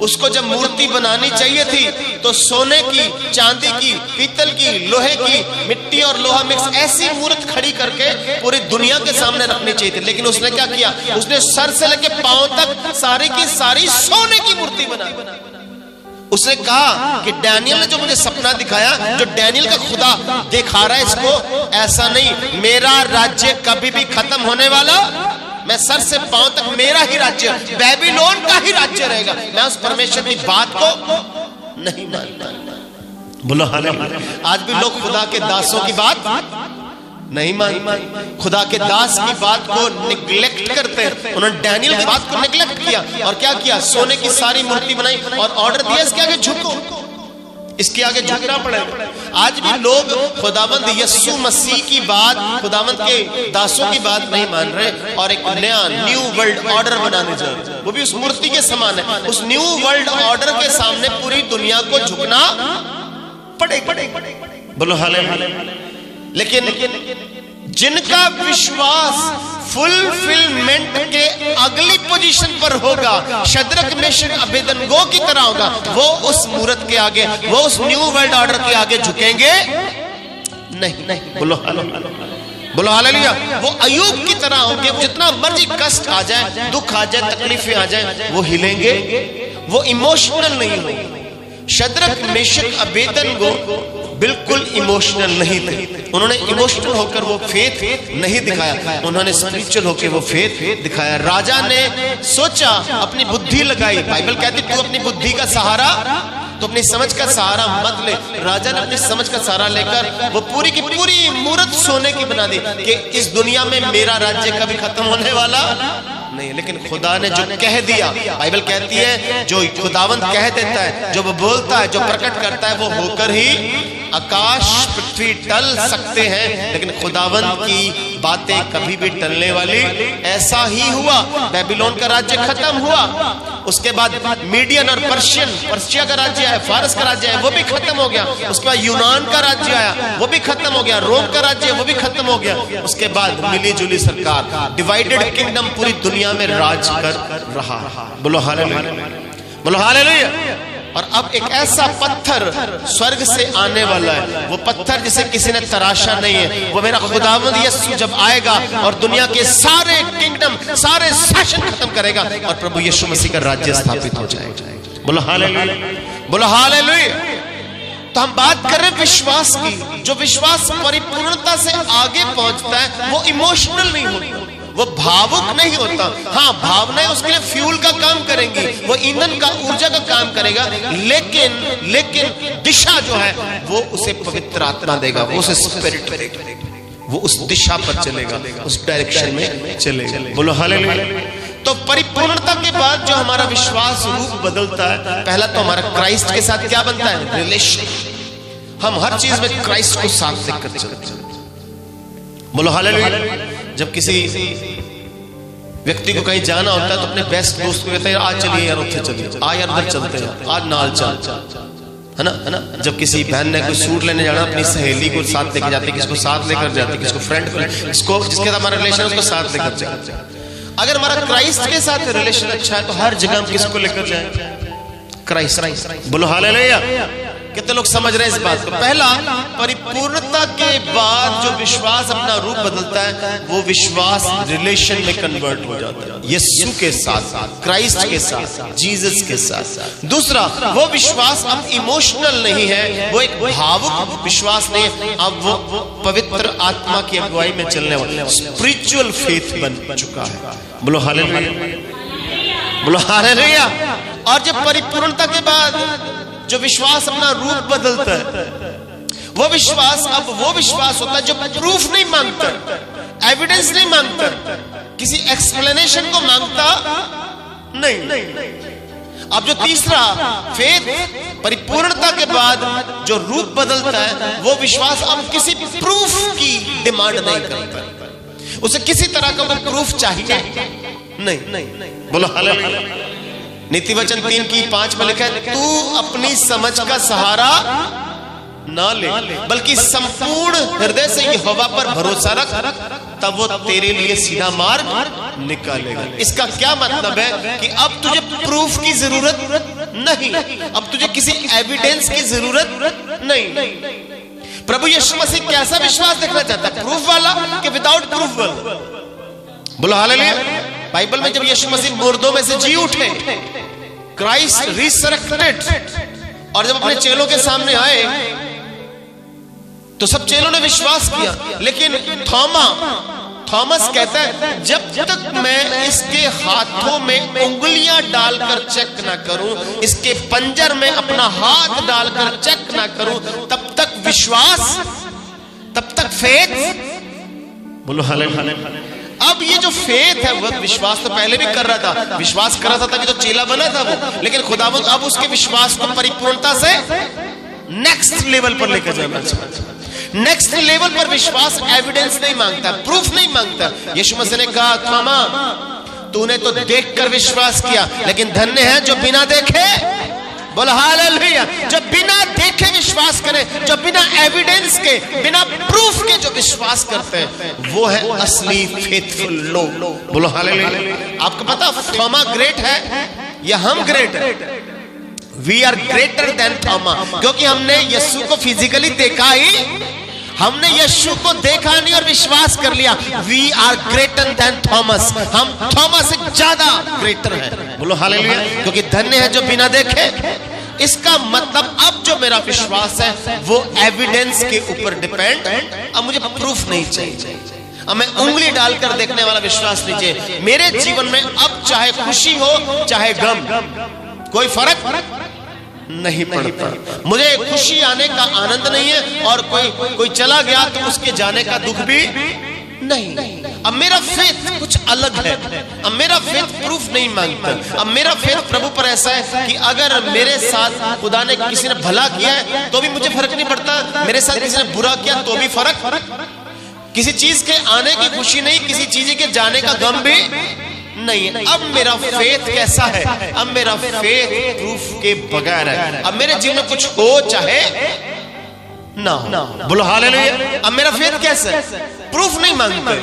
उसको जब मूर्ति बनानी चाहिए थी तो सोने की, चांदी की, पीतल की, लोहे की, मिट्टी और लोहा मिक्स ऐसी मूर्त खड़ी करके पूरी दुनिया के सामने रखनी चाहिए थी। लेकिन उसने क्या किया, उसने सर से लेके पांव तक सारी की सारी सोने की मूर्ति बनाई। उसने कहा कि डैनियल ने जो मुझे सपना दिखाया, जो डैनियल का खुदा दिखा रहा है इसको, ऐसा नहीं, मेरा राज्य कभी भी खत्म होने वाला, मैं सर से पांव तक मेरा ही राज्य, बेबीलोन का ही राज्य रहेगा। मैं उस परमेश्वर की बात को नहीं मानता। बोलो हालेलुया। आज भी लोग खुदा के दासों की बात नहीं मानते, खुदा के दास की बात को निगलेक्ट करते हैं। उन्होंने डैनियल की बात को निगलेक्ट किया और क्या किया, सोने की सारी मूर्ति बनाई और ऑर्डर दिया इसके आगे झुको, इसके आगे झुकना पड़ेगा। आज भी लोग खुदावंद यीशु मसीह की बात, खुदावंद के दासों की बात नहीं मान रहे और एक नया न्यू वर्ल्ड ऑर्डर बनाने जा रहे हैं, वो भी उस मूर्ति के समान है। उस न्यू वर्ल्ड ऑर्डर के सामने पूरी दुनिया को झुकना पड़ेगा। बोलो हालेलुया। लेकिन जिनका विश्वास फुलफिलमेंट के अगली पोजीशन पर होगा, शद्रक मेशक अबेदनगो की तरह होगा, वो उस मूर्त के आगे, वो उस न्यू वर्ल्ड ऑर्डर के आगे झुकेंगे नहीं। बोलो हालेलुया। बोलो हालेलुया। वो अय्यूब की तरह होंगे, जितना मर्जी कष्ट आ जाए, दुख आ जाए, तकलीफें आ जाए, वो हिलेंगे, वो इमोशनल नहीं होंगे। शद्रक मेशक अबेदनगो बिल्कुल इमोशनल नहीं थे, उन्होंने इमोशनल होकर वो फेथ नहीं दिखाया, उन्होंने स्पिरिचुअल होकर वो फेथ दिखाया। राजा ने सोचा, अपनी बुद्धि लगाई, बाइबल कहती तू अपनी बुद्धि का सहारा, तो अपनी समझ का सहारा मत ले। राजा ने अपनी समझ का सहारा लेकर वो पूरी की पूरी मूर्त सोने की बना दी कि इस दुनिया में मेरा राज्य कभी खत्म होने वाला नहीं। लेकिन खुदा ने जो कह दिया, बाइबल कहती है जो खुदावंद कह देता है, जो वो बोलता है, जो प्रकट करता है, वो होकर ही आकाश पृथ्वी टल सकते हैं, लेकिन खुदावंद की बातें कभी भी टलने वाली। ऐसा ही हुआ, बेबीलोन का राज्य खत्म हुआ, उसके बाद मीडियन और पर्शिया का राज्य आया, फारस का राज्य आया, वो भी खत्म हो गया। उसके बाद यूनान का राज्य आया, वो भी खत्म हो गया। रोम का राज्य वो भी खत्म हो गया। उसके बाद मिली जुली सरकार, डिवाइडेड किंगडम पूरी दुनिया में राज कर रहा। बोलो हालेलुया, बोलो हालेलुया। और अब एक ऐसा पत्थर स्वर्ग से आने वाला है, वो पत्थर जिसे किसी ने तराशा नहीं है, वो मेरा खुदावंद यीशु जब आएगा और दुनिया के सारे किंगडम, सारे शासन खत्म करेगा और प्रभु यीशु मसीह का राज्य स्थापित हो जाएगा। बोलो हालेलुया, बोलो हालेलुया। तो हम बात कर रहे हैं विश्वास की। जो विश्वास परिपूर्णता से आगे पहुंचता है वो इमोशनल नहीं होता, वो भावुक नहीं होता। हाँ, भावनाएं उसके लिए फ्यूल का काम करेंगी, वो ईंधन का, ऊर्जा का काम करेगा, लेकिन दिशा जो है वो उसे पवित्र आत्मा देगा, वो उसे स्पिरिट देगा, वो उस दिशा पर चलेगा, उस डायरेक्शन में चलेगा। बोलो हालेलुया। तो परिपूर्णता के बाद जो हमारा विश्वास रूप बदलता है, पहला तो हमारा क्राइस्ट के साथ क्या बनता है? रिलेशन। हम हर चीज में क्राइस्ट को साथ लेकर चलते हैं। बोलो हालेलुया। जब किसी व्यक्ति को कहीं जाना होता है तो अपने बेस्ट दोस्त को कहते हैं आज चलिए यार, उठे चलिए, आ यार उधर चलते हैं, आज नाल चल, है ना। जब किसी बहन ने कोई सूट लेने जाना, अपनी सहेली को साथ लेकर जाती, किसको साथ लेकर जाती, किसको फ्रेंड, जिसको जिसके साथ हमारा रिलेशन उसको साथ लेकर जाए। अगर हमारा क्राइस्ट के साथ रिलेशन अच्छा है तो हर जगह हम किसको लेकर जाए? क्राइस्ट। बोलो हालेलुया। कितने लोग समझ रहे हैं इस बात को? पहला, परिपूर्णता के बाद जो विश्वास अपना रूप बदलता है वो विश्वास रिलेशन में कन्वर्ट हो जाता है, यीशु के साथ, क्राइस्ट के साथ, जीसस के साथ। दूसरा, वो विश्वास अब इमोशनल नहीं है, वो एक भावुक विश्वास नहीं है, अब वो पवित्र आत्मा की अगुवाई में चलने वाला स्पिरिचुअल फेथ बन चुका है। बोलो हालेलुया, बोलो हालेलुया। और जब परिपूर्णता के बाद जो विश्वास अपना रूप बदलता है, वो विश्वास अब वो विश्वास होता है जो प्रूफ नहीं मांगता, एविडेंस नहीं मांगता, किसी एक्सप्लेनेशन को मांगता नहीं। अब जो तीसरा फेथ, परिपूर्णता के बाद जो रूप बदलता है, वो विश्वास अब किसी प्रूफ की डिमांड नहीं करता, उसे किसी तरह का प्रूफ चाहिए नहीं। बोलो हालेलुया। नीति वचन 3:5 में लिखा है, तू अपनी समझ का सहारा ना ले, बल्कि संपूर्ण हृदय से यहोवा पर भरोसा रख, तब वो तेरे लिए सीधा मार्ग निकालेगा। इसका क्या मतलब है कि अब तुझे प्रूफ की जरूरत नहीं, अब तुझे किसी एविडेंस की जरूरत नहीं। प्रभु यीशु मसीह कैसा विश्वास देखना चाहता है? प्रूफ वाला कि विदाउट प्रूफ वाला? बोलो हालेलुया। बाइबल में जब यीशु मसीह मुर्दों में से जी उठे, क्राइस्ट रिसरेक्टेड, और जब अपने चेलों के सामने आए तो सब चेलों ने विश्वास किया, लेकिन थॉमस कहता है जब तक मैं इसके हाथों में उंगलियां डालकर चेक ना करूं, इसके पंजर में अपना हाथ डालकर चेक ना करूं, तब तक विश्वास, तब तक फेथ। बोलो हालेलुया। अब ये जो फेथ है, वो विश्वास तो पहले भी कर रहा था, विश्वास कर रहा था तभी तो चेला बना था वो, लेकिन खुदावंद अब उसके विश्वास को परिपूर्णता से नेक्स्ट लेवल पर लेकर जाना चाहता है। नेक्स्ट लेवल पर विश्वास एविडेंस नहीं मांगता, प्रूफ नहीं मांगता। यीशु मसीह ने कहा, थोमा तूने तो देखकर विश्वास किया, लेकिन धन्य है जो बिना देखे, बोलो हालेलुया, जो बिना देखे विश्वास करें, जो बिना एविडेंस के, बिना प्रूफ के जो विश्वास करते हैं, वो है असली फेथफुल लोग। बोलो हालेलुया। आपको पता थोमा ग्रेट है या हम ग्रेट है? वी आर ग्रेटर देन थोमा, क्योंकि हमने यीशु को फिजिकली देखा ही, हमने यीशु को देखा नहीं और विश्वास कर लिया। We are greater than Thomas, हम थॉमस से ज्यादा ग्रेटर हैं। बोलो हालेलुया। क्योंकि धन्य है जो बिना देखे। इसका मतलब अब जो मेरा विश्वास है वो एविडेंस के ऊपर डिपेंड, अब मुझे प्रूफ नहीं चाहिए, अब मैं उंगली डालकर देखने वाला विश्वास नहीं चाहिए। मेरे जीवन में अब चाहे खुशी हो चाहे गम, कोई फर्क नहीं पड़ता। मुझे खुशी आने का आनंद नहीं है और कोई चला गया तो उसके जाने का दुख भी नहीं। अब मेरा फेथ कुछ अलग है, अब मेरा फेथ प्रूफ नहीं मांगता। अब मेरा फेथ प्रभु पर ऐसा है कि अगर मेरे साथ खुदा ने, किसी ने भला किया है तो भी मुझे फर्क नहीं पड़ता, मेरे साथ किसी ने बुरा किया तो भी फर्क, किसी चीज के आने की खुशी नहीं, किसी चीज के जाने का गम भी नहीं है। अब मेरा फेथ कैसा है? अब मेरा फेथ प्रूफ के बगैर है। अब मेरे जीवन में कुछ हो चाहे ना हो, बोलो हालेलुया। अब मेरा फेथ कैसा है? प्रूफ नहीं मांगते,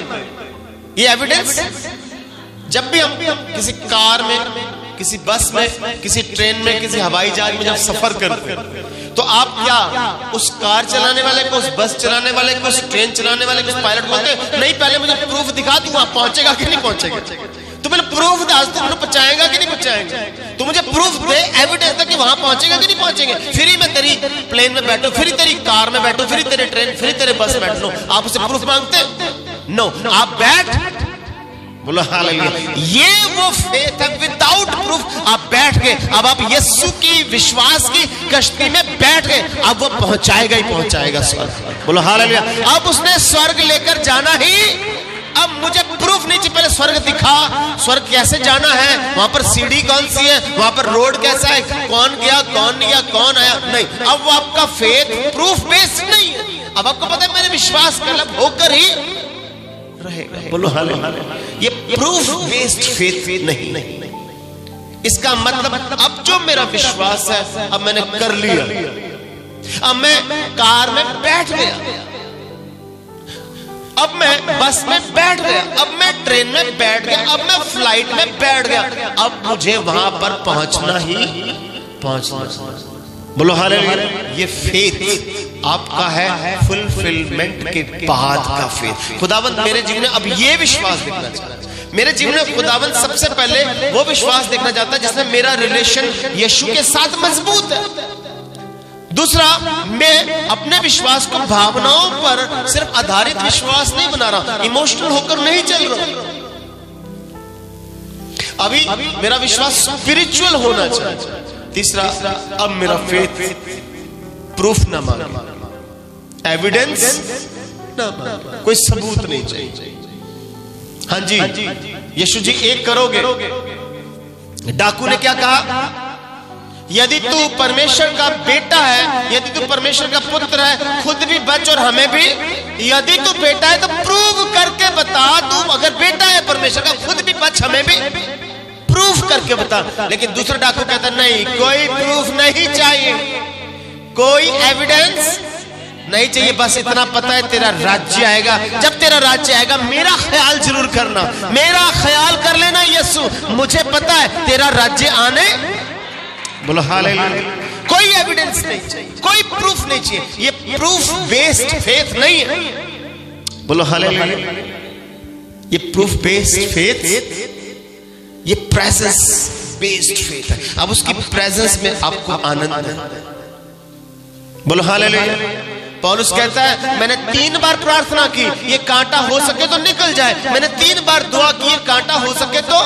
ये एविडेंस। जब भी हम किसी कार में, किसी बस में, किसी ट्रेन में, किसी हवाई जहाज में जब सफर करते हैं, तो आप क्या उस कार चलाने वाले को, उस बस चलाने वाले को, उस ट्रेन चलाने वाले को, उस पायलट को बोलते नहीं पहले मुझे प्रूफ दिखा दूं, आप पहुंचेगा कि नहीं पहुंचेगा? तो पहले प्रूफ दे, तुम पहुंचाएगा कि नहीं पहुंचाएगा? तो मुझे प्रूफ दे, एविडेंस दे कि वहां पहुंचेगा कि नहीं पहुंचेंगे। फिर ही मैं तेरी प्लेन में बैठूं, फिर ही तेरी कार में बैठूं, फिर ही तेरे ट्रेन, फिर ही तेरे बस में बैठूं। आप उसे प्रूफ मांगते? नो, आप बैठ, बोलो हालेलुया। ये वो फेथ है विदाउट प्रूफ। आप बैठ गए, अब आप यीशु की विश्वास की कश्ती में बैठ गए, अब वो पहुंचाएगा ही पहुंचाएगा स्वर्ग, बोलो हालेलुया। अब उसने स्वर्ग लेकर जाना ही। अब मुझे प्रूफ नहीं चाहिए, पहले स्वर्ग दिखा, स्वर्ग कैसे जाना है, वहां पर सीढ़ी कौन सी है, वहां पर रोड कैसा है, कौन गया कौन नहीं गया, कौन आया, नहीं। अब वो आपका फेथ प्रूफ बेस्ड नहीं है। अब आपको पता है मैंने विश्वास कलब होकर ही रहेगा, बोलो हालेलुया। ये प्रूफ बेस्ड फेथ नहीं। इसका मतलब अब जो मेरा विश्वास है, अब मैंने कर लिया, अब मैं कार में बैठ गया, अब मैं बस में बैठ गया, अब मैं ट्रेन में बैठ गया, अब मैं फ्लाइट में बैठ गया, अब मुझे वहां पर पहुंचना ही पहुंचना, बोलो हालेलुया। ये फेथ आपका है फुलफिलमेंट के बाद का फेथ। खुदावंद मेरे जीवन में अब ये विश्वास देखना चाहता है। मेरे जीवन में खुदावंद सबसे पहले वो विश्वास देखना चाहता है जिसमें मेरा रिलेशन यीशु के साथ मजबूत है। दूसरा, मैं अपने विश्वास को भावनाओं पर सिर्फ आधारित विश्वास नहीं बना रहा, इमोशनल होकर नहीं चल रहा। अभी मेरा विश्वास स्पिरिचुअल होना चाहिए। तीसरा, अब मेरा फेथ प्रूफ ना मांगे, एविडेंस ना मांगे, कोई सबूत नहीं चाहिए। हाँ जी, यीशु जी एक करोगे। डाकू ने क्या कहा? यदि तू परमेश्वर का बेटा है, यदि तू परमेश्वर का पुत्र है, खुद भी बच और हमें भी। यदि तू बेटा है तो प्रूव करके बता, तू अगर बेटा है परमेश्वर का, खुद भी बच हमें भी प्रूफ करके बता। लेकिन दूसरा डाकू कहता नहीं, कोई प्रूफ नहीं चाहिए, कोई एविडेंस नहीं चाहिए, बस इतना पता है तेरा राज्य आएगा। जब तेरा राज्य आएगा मेरा ख्याल जरूर करना, मेरा ख्याल कर लेना यीशु, मुझे पता है तेरा राज्य आने, बोलो हालेलुया। कोई एविडेंस नहीं चाहिए, कोई प्रूफ नहीं चाहिए। ये प्रूफ बेस्ड फेथ नहीं है, बोलो हालेलुया। ये प्रूफ बेस्ड फेथ, ये प्रेजेंस बेस्ड फेथ है। अब उसकी प्रेजेंस में आपको आनंद है, बोलो हालेलुया। पौलुस कहता है मैंने 3 बार प्रार्थना की ये कांटा हो सके तो निकल जाए, मैंने 3 बार दुआ की ये कांटा हो सके तो।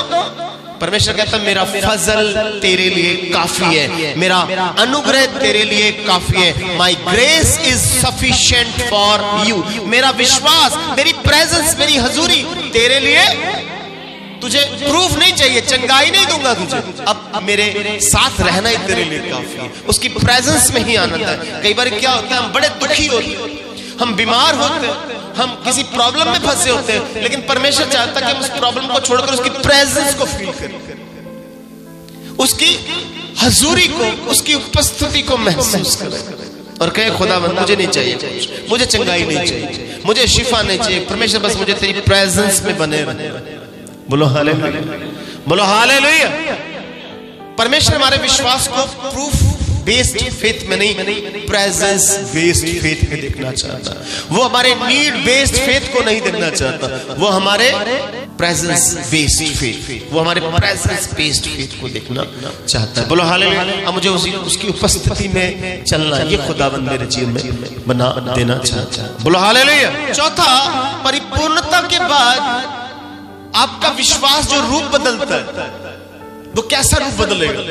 परमेश्वर कहता मेरा फजल तेरे लिए काफी है, मेरा अनुग्रह तेरे लिए काफी है। माई grace is sufficient for you. मेरा विश्वास, मेरी प्रेजेंस, मेरी हजूरी तेरे लिए, तुझे प्रूफ नहीं चाहिए, चंगाई नहीं दूंगा तुझे, अब मेरे साथ रहना ही तेरे लिए काफी है। उसकी प्रेजेंस में ही आनंद है। कई बार क्या होता है, हम बड़े दुखी होते हैं, हम बीमार होते हैं, हम किसी प्रॉब्लम में फंसे होते हैं, लेकिन परमेश्वर चाहता है कि हम उस प्रॉब्लम को छोड़कर उसकी प्रेजेंस को फील करें, उसकी हजूरी को, उसकी उपस्थिति को महसूस करें और कहें खुदावंद मुझे नहीं चाहिए, मुझे चंगाई नहीं चाहिए, मुझे शिफा नहीं चाहिए, परमेश्वर बस मुझे तेरी प्रेजेंस में बने रहे। बोलो हालेलुया, बोलो हालेलुया। परमेश्वर हमारे विश्वास को प्रूफ बेस्ड फेथ में नहीं, प्रेजेंस बेस्ड फेथ में देखना चाहता। वो हमारे नीड बेस्ड फेथ को नहीं देखना चाहता, वो हमारे प्रेजेंस बेस्ड फेथ, वो हमारे प्रेजेंस बेस्ड फेथ को देखना चाहता है। बोलो हालेलुया। अब मुझे उसकी उपस्थिति में चलना, ये खुदावंद मेरे जीवन में बना देना चाहता है। बोलो हालेलुया। चौथा, परिपूर्णता के बाद आपका विश्वास जो रूप बदलता है, वो कैसा रूप बदलेगा?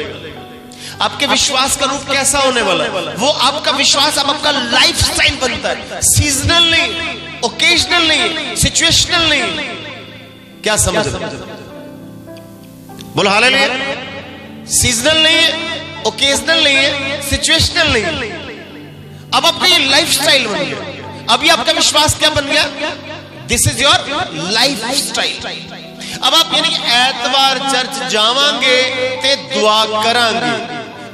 आपके विश्वास का रूप कैसा होने वाला है? वो आपका विश्वास अब आपका लाइफस्टाइल बनता है, सीजनल नहीं, ओकेजनल नहीं, सिचुएशनल नहीं। क्या समझ रहे? बोलो हालेलुया। सीजनल नहीं है, ओकेजनल नहीं है, सिचुएशनल नहीं, अब आपका ये लाइफस्टाइल बन गया। अभी आपका विश्वास क्या बन गया? This is your life style. अब आप यानी कि एतवार चर्च जावांगे ते दुआ करांगे,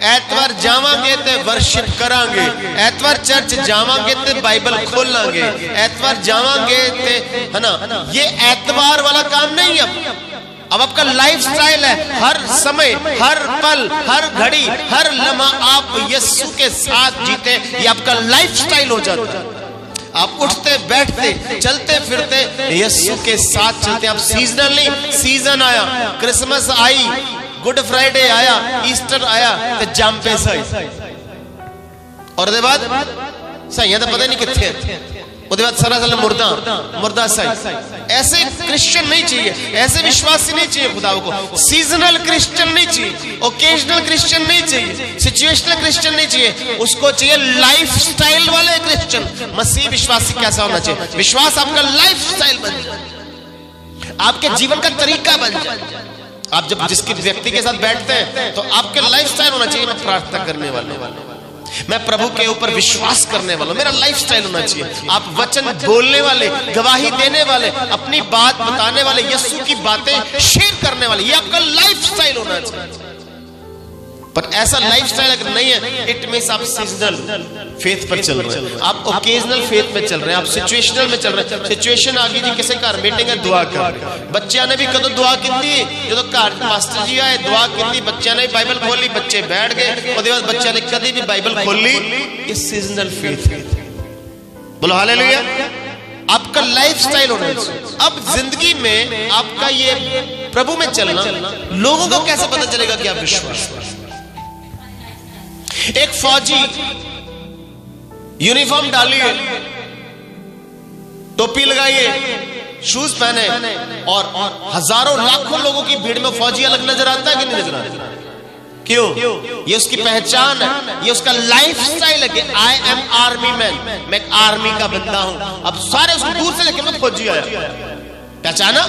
एतवार जावांगे ते वर्शिप करांगे, एतवार चर्च जावांगे ते बाइबल खोलांगे, एतवार जावांगे ते, है ना, ये एतवार वाला काम नहीं है। अब आपका लाइफ स्टाइल है, हर समय, हर पल, हर घड़ी, हर लम्हा आप यीशु के साथ जीते, ये आपका लाइफ स्टाइल हो जाता है। आप उठते बैठते चलते फिरते यीशु के साथ चलते। आप सीजनल नहीं, सीजन आया, क्रिसमस आई, गुड फ्राइडे आया, ईस्टर आया तो जाम्पे सही, और बाद सही तो पता नहीं कितने, बाद सारा साल मुर्दा सही। ऐसे क्रिश्चियन नहीं चाहिए, ऐसे विश्वासी नहीं चाहिए खुदा को। सीजनल क्रिश्चियन नहीं चाहिए, ओकेजनल क्रिश्चियन नहीं चाहिए, सिचुएशनल क्रिश्चियन नहीं चाहिए, उसको चाहिए लाइफ स्टाइल वाले क्रिश्चियन। मसीह विश्वासी कैसा होना चाहिए? विश्वास आपका लाइफ स्टाइल बन जाए, आपके जीवन का तरीका बन जाए। आप जब जिसके व्यक्ति के साथ बैठते हैं तो आपके लाइफ स्टाइल होना चाहिए, मैं प्रार्थना करने वाला, मैं प्रभु के ऊपर विश्वास करने वाला, मेरा लाइफ स्टाइल होना चाहिए। आप वचन बोलने वाले, गवाही देने वाले, अपनी बात बताने वाले, यीशु की बातें शेयर करने वाले, ये आपका लाइफ स्टाइल होना चाहिए। पर ऐसा लाइफ स्टाइल अगर नहीं है, इट मींस आप सीजनल फेथ पर चल रहे हैं, आप ओकेजनल फेथ में चल रहे हैं, आप सिचुएशनल में चल रहे हैं। सिचुएशन आ गई जी, किसी घर मीटिंग है, दुआ कर, बच्चों ने भी कदों दुआ की थी, जो घर मास्टर जी आए दुआ की थी, बच्चों ने भी बाइबल खोली, बच्चे बैठ गए, उसके बाद बच्चों ने कभी भी बाइबल खोली। ये सीजनल फेथ है। बोलो हालेलुया। आपका लाइफ स्टाइल होना चाहिए। अब जिंदगी में आपका ये प्रभु में चलना, लोगों को कैसे पता चलेगा कि आप विश्वास? एक फौजी यूनिफॉर्म डालिए, टोपी लगाइए, शूज पहने, और हजारों लाखों लोगों की भीड़ में फौजी अलग नजर आता है कि नहीं नजर आता? क्यों? ये उसकी पहचान है, ये उसका लाइफ स्टाइल है कि आई एम आर्मी मैन, मैं एक आर्मी का बंदा हूं। अब सारे उसको दूर से देखे, मैं फौजी आया, पहचाना?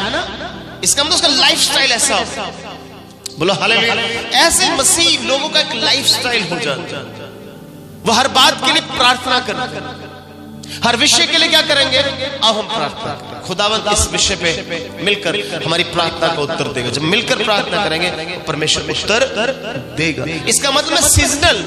इसका मतलब उसका लाइफ स्टाइल ऐसा हो। बोलो हालेलुया। ऐसे मसीह लोगों का एक लाइफ स्टाइल हो जाता है। वो हर बात के लिए प्रार्थना करते हैं, हर विषय के लिए क्या करेंगे? अब हम प्रार्थना करें, खुदावंद इस विषय पे मिलकर हमारी प्रार्थना का उत्तर देगा। जब मिलकर प्रार्थना करेंगे परमेश्वर उत्तर देगा। इसका मतलब मैं सीजनल,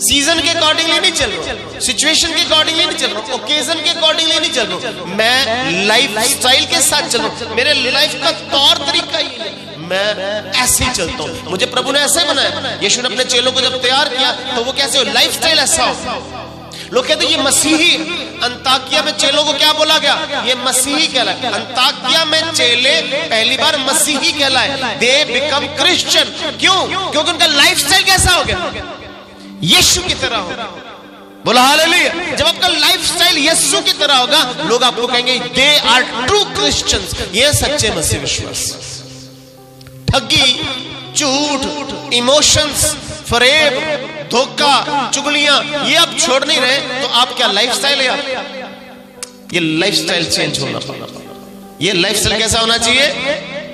सीजन के अकॉर्डिंगली नहीं चल रहा, सिचुएशन के अकॉर्डिंगली नहीं चल रहा, ओकेजन के अकॉर्डिंगली नहीं चल रहा, मैं लाइफ स्टाइल के साथ चल रहा हूं। मेरे लाइफ का तौर तरीका ही है, मैं ऐसे ही चलता हूं। मुझे प्रभु ने ऐसे बनाया। यीशु ने अपने चेलों को जब तैयार किया तो वो कैसे हो? लाइफ स्टाइल ऐसा हो। लोग कहते ये मसीही। अंताकिया में चेलों को क्या बोला गया? ये मसीही कहलाए। अंताकिया में चेले पहली बार मसीही कहलाए, दे बिकम क्रिश्चियन। क्यों? क्योंकि उनका लाइफ स्टाइल कैसा हो गया? यीशु की तरह होगा। बोला हालेलुया। जब आपका लाइफ स्टाइल यीशु की तरह होगा, लोग आपको कहेंगे दे आर ट्रू क्रिश्चियंस, ये सच्चे मसीह विश्वास। ठगी, झूठ, इमोशंस, फरेब, धोखा, चुगलियां, ये आप छोड़ नहीं रहे तो आप क्या लाइफ स्टाइल है? ये लाइफ स्टाइल चेंज होना पड़ेगा। ये लाइफ स्टाइल कैसा होना चाहिए?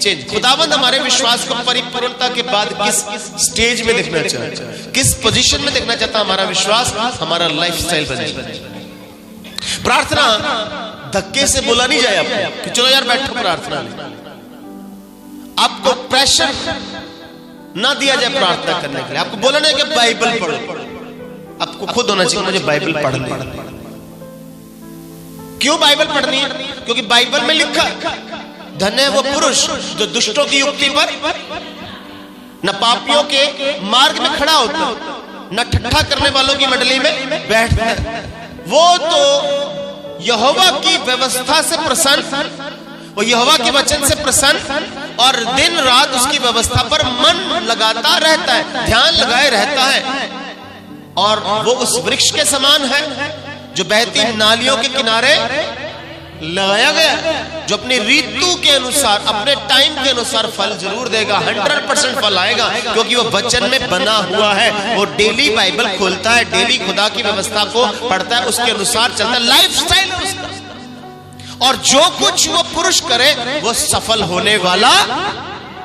चेंज। खुदावंद हमारे विश्वास को परिपूर्णता के बाद किस स्टेज में देखना चाहता है, किस पोजीशन में देखना चाहता है? हमारा विश्वास हमारा लाइफ स्टाइल बने। प्रार्थना धक्के से बोला नहीं जाए आपको कि चलो यार बैठो प्रार्थना में। आपको प्रेशर ना दिया जाए प्रार्थना करने के लिए। आपको बोला नहीं कि बाइबल पढ़ो, आपको खुद होना चाहिए मुझे बाइबल पढ़नी है। क्यों बाइबल पढ़नी है? क्योंकि बाइबल में लिखा धन्य है वो पुरुष जो दुष्टों की युक्ति पर, न पापियों के मार्ग में खड़ा होता, न ठट्ठा करने वालों की मंडली में बैठता है। वो तो यहोवा की व्यवस्था से प्रसन्न, वो यहोवा के वचन से प्रसन्न और दिन रात उसकी व्यवस्था पर मन लगाता रहता है, ध्यान लगाए रहता है। और वो उस वृक्ष के समान है जो बहती नालियों के किनारे लगाया गया, जो अपनी ऋतु के अनुसार, अपने टाइम के अनुसार फल जरूर देगा। 100% फल आएगा क्योंकि वो वचन में बना हुआ है। वो डेली बाइबल खोलता है, डेली खुदा की व्यवस्था को पढ़ता है, उसके अनुसार चलता है। लाइफ स्टाइल है उसका। और जो कुछ वो पुरुष करे वो सफल होने वाला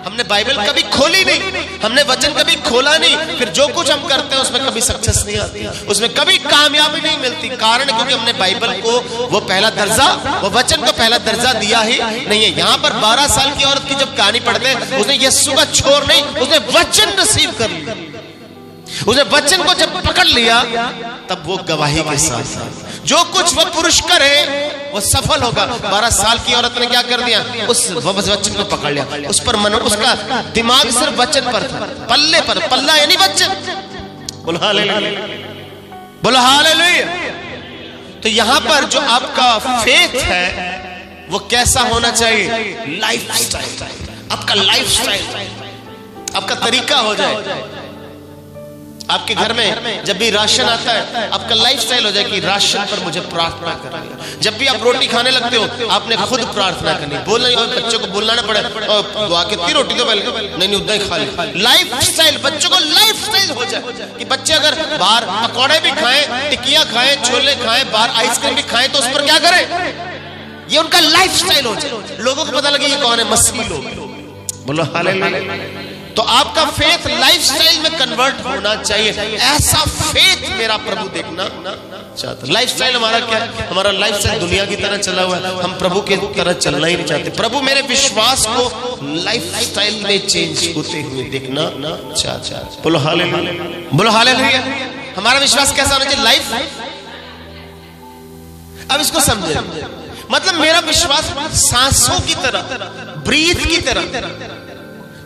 हमने बाइबल कभी खोली नहीं, हमने वचन कभी खोला नहीं, फिर जो कुछ हम करते हैं उसमें कभी सक्सेस नहीं आती, उसमें कभी कामयाबी नहीं मिलती। कारण क्योंकि हमने बाइबल को वो पहला दर्जा, वो वचन को पहला दर्जा दिया ही नहीं है। यहाँ पर 12 साल की औरत की जब कहानी पढ़ते हैं, उसने यीशु का छोर नहीं, उसने वचन रिसीव कर लिया। उसने वचन को जब पकड़ लिया तब वो गवाही के साथ जो कुछ वह पुरुष करे वो सफल होगा। 12 साल की औरत ने क्या कर दिया, उस वचन को पकड़ लिया, उस पर मन, उसका दिमाग सिर्फ वचन पर था, पल्ले पर, पल्ला यानी वचन। बोलो हालेलुया, बोलो हालेलुया। तो यहां पर जो आपका फेथ है वो कैसा होना चाहिए, लाइफ स्टाइल, आपका लाइफ स्टाइल, आपका तरीका हो जाए। आपके घर में जब भी राशन आता है, आपका लाइफस्टाइल हो जाए कि राशन पर मुझे प्रार्थना करनी है। जब भी आप रोटी खाने लगते हो, आपने खुद प्रार्थना करनी, बोलना नहीं, बच्चों को बोलना ना पड़े कितनी रोटी तो पहले नहीं उतना ही खा ली। लाइफस्टाइल, बच्चों को लाइफस्टाइल हो जाए कि बच्चे अगर बाहर पकौड़े भी खाएं, टिकियां खाएं, छोले खाएं, बाहर आइसक्रीम भी खाएं, तो उस पर क्या करें, ये उनका लाइफस्टाइल हो जाए। लोगों को पता लगे ये कौन है, मसीही लोग। बोलो हालेलुया। तो आपका फेथ लाइफस्टाइल में कन्वर्ट होना चाहिए। ऐसा फेथ मेरा प्रभु देखना चाहता है। लाइफस्टाइल हमारा क्या है, हमारा लाइफस्टाइल दुनिया की तरह चला हुआ है, हम प्रभु के तरह चलना ही नहीं चाहते। प्रभु मेरे विश्वास को लाइफस्टाइल में चेंज होते हुए देखना चाहता है। बोलो हालेलुया, बोलो हालेलुया। हमारा विश्वास कैसा होना चाहिए, लाइफ। अब इसको समझे, मतलब मेरा विश्वास सांसों की तरह, ब्रीथ की तरह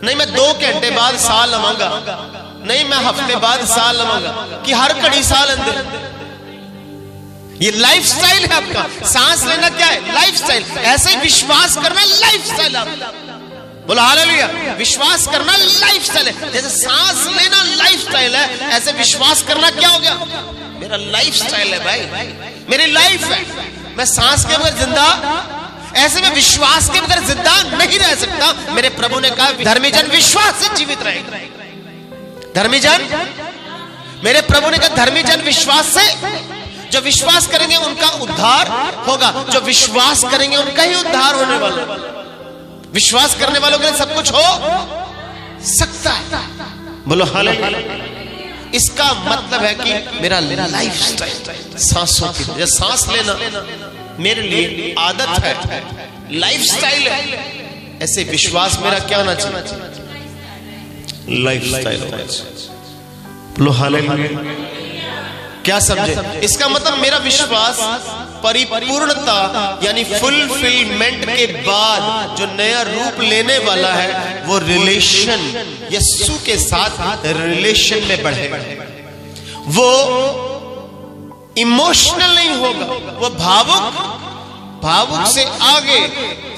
नहीं। मैं 2 घंटे बाद साह लवांगा, नहीं मैं हफ्ते बाद साह लवांगा, कि हर घड़ी साह लेंदे। ये लाइफस्टाइल है आपका। सांस लेना क्या है, लाइफस्टाइल। ऐसे ही विश्वास करना लाइफस्टाइल है। बोलो हालेलुया। विश्वास करना लाइफस्टाइल है। जैसे सांस लेना लाइफस्टाइल है, ऐसे विश्वास करना क्या हो गया, मेरा लाइफस्टाइल है भाई, मेरी लाइफ है। मैं सांस के बगैर जिंदा, ऐसे में विश्वास के बगैर जिंदा नहीं रह सकता। मेरे प्रभु ने कहा धर्मी जन विश्वास से जीवित रहेगा। धर्मी जन, मेरे प्रभु ने कहा धर्मी जन विश्वास से, जो विश्वास करेंगे उनका उद्धार होगा, जो विश्वास करेंगे उनका ही उद्धार होने वाला। विश्वास करने वालों के लिए सब कुछ हो सकता है। बोलो हालेलुया। इसका मतलब है कि मेरा लाइफस्टाइल सांसों की, जैसे सांस लेना मेरे लिए आदत है, लाइफस्टाइल है, ऐसे विश्वास मेरा क्या होना चाहिए, लाइफस्टाइल होना चाहिए। बोलो हालेलुया। क्या समझे, इसका मतलब मेरा विश्वास परिपूर्णता यानी फुलफिलमेंट के बाद जो नया रूप लेने वाला है, वो रिलेशन, यीशु के साथ रिलेशन में बढ़ेगा। वो इमोशनल नहीं होगा, वो भावुक से आगे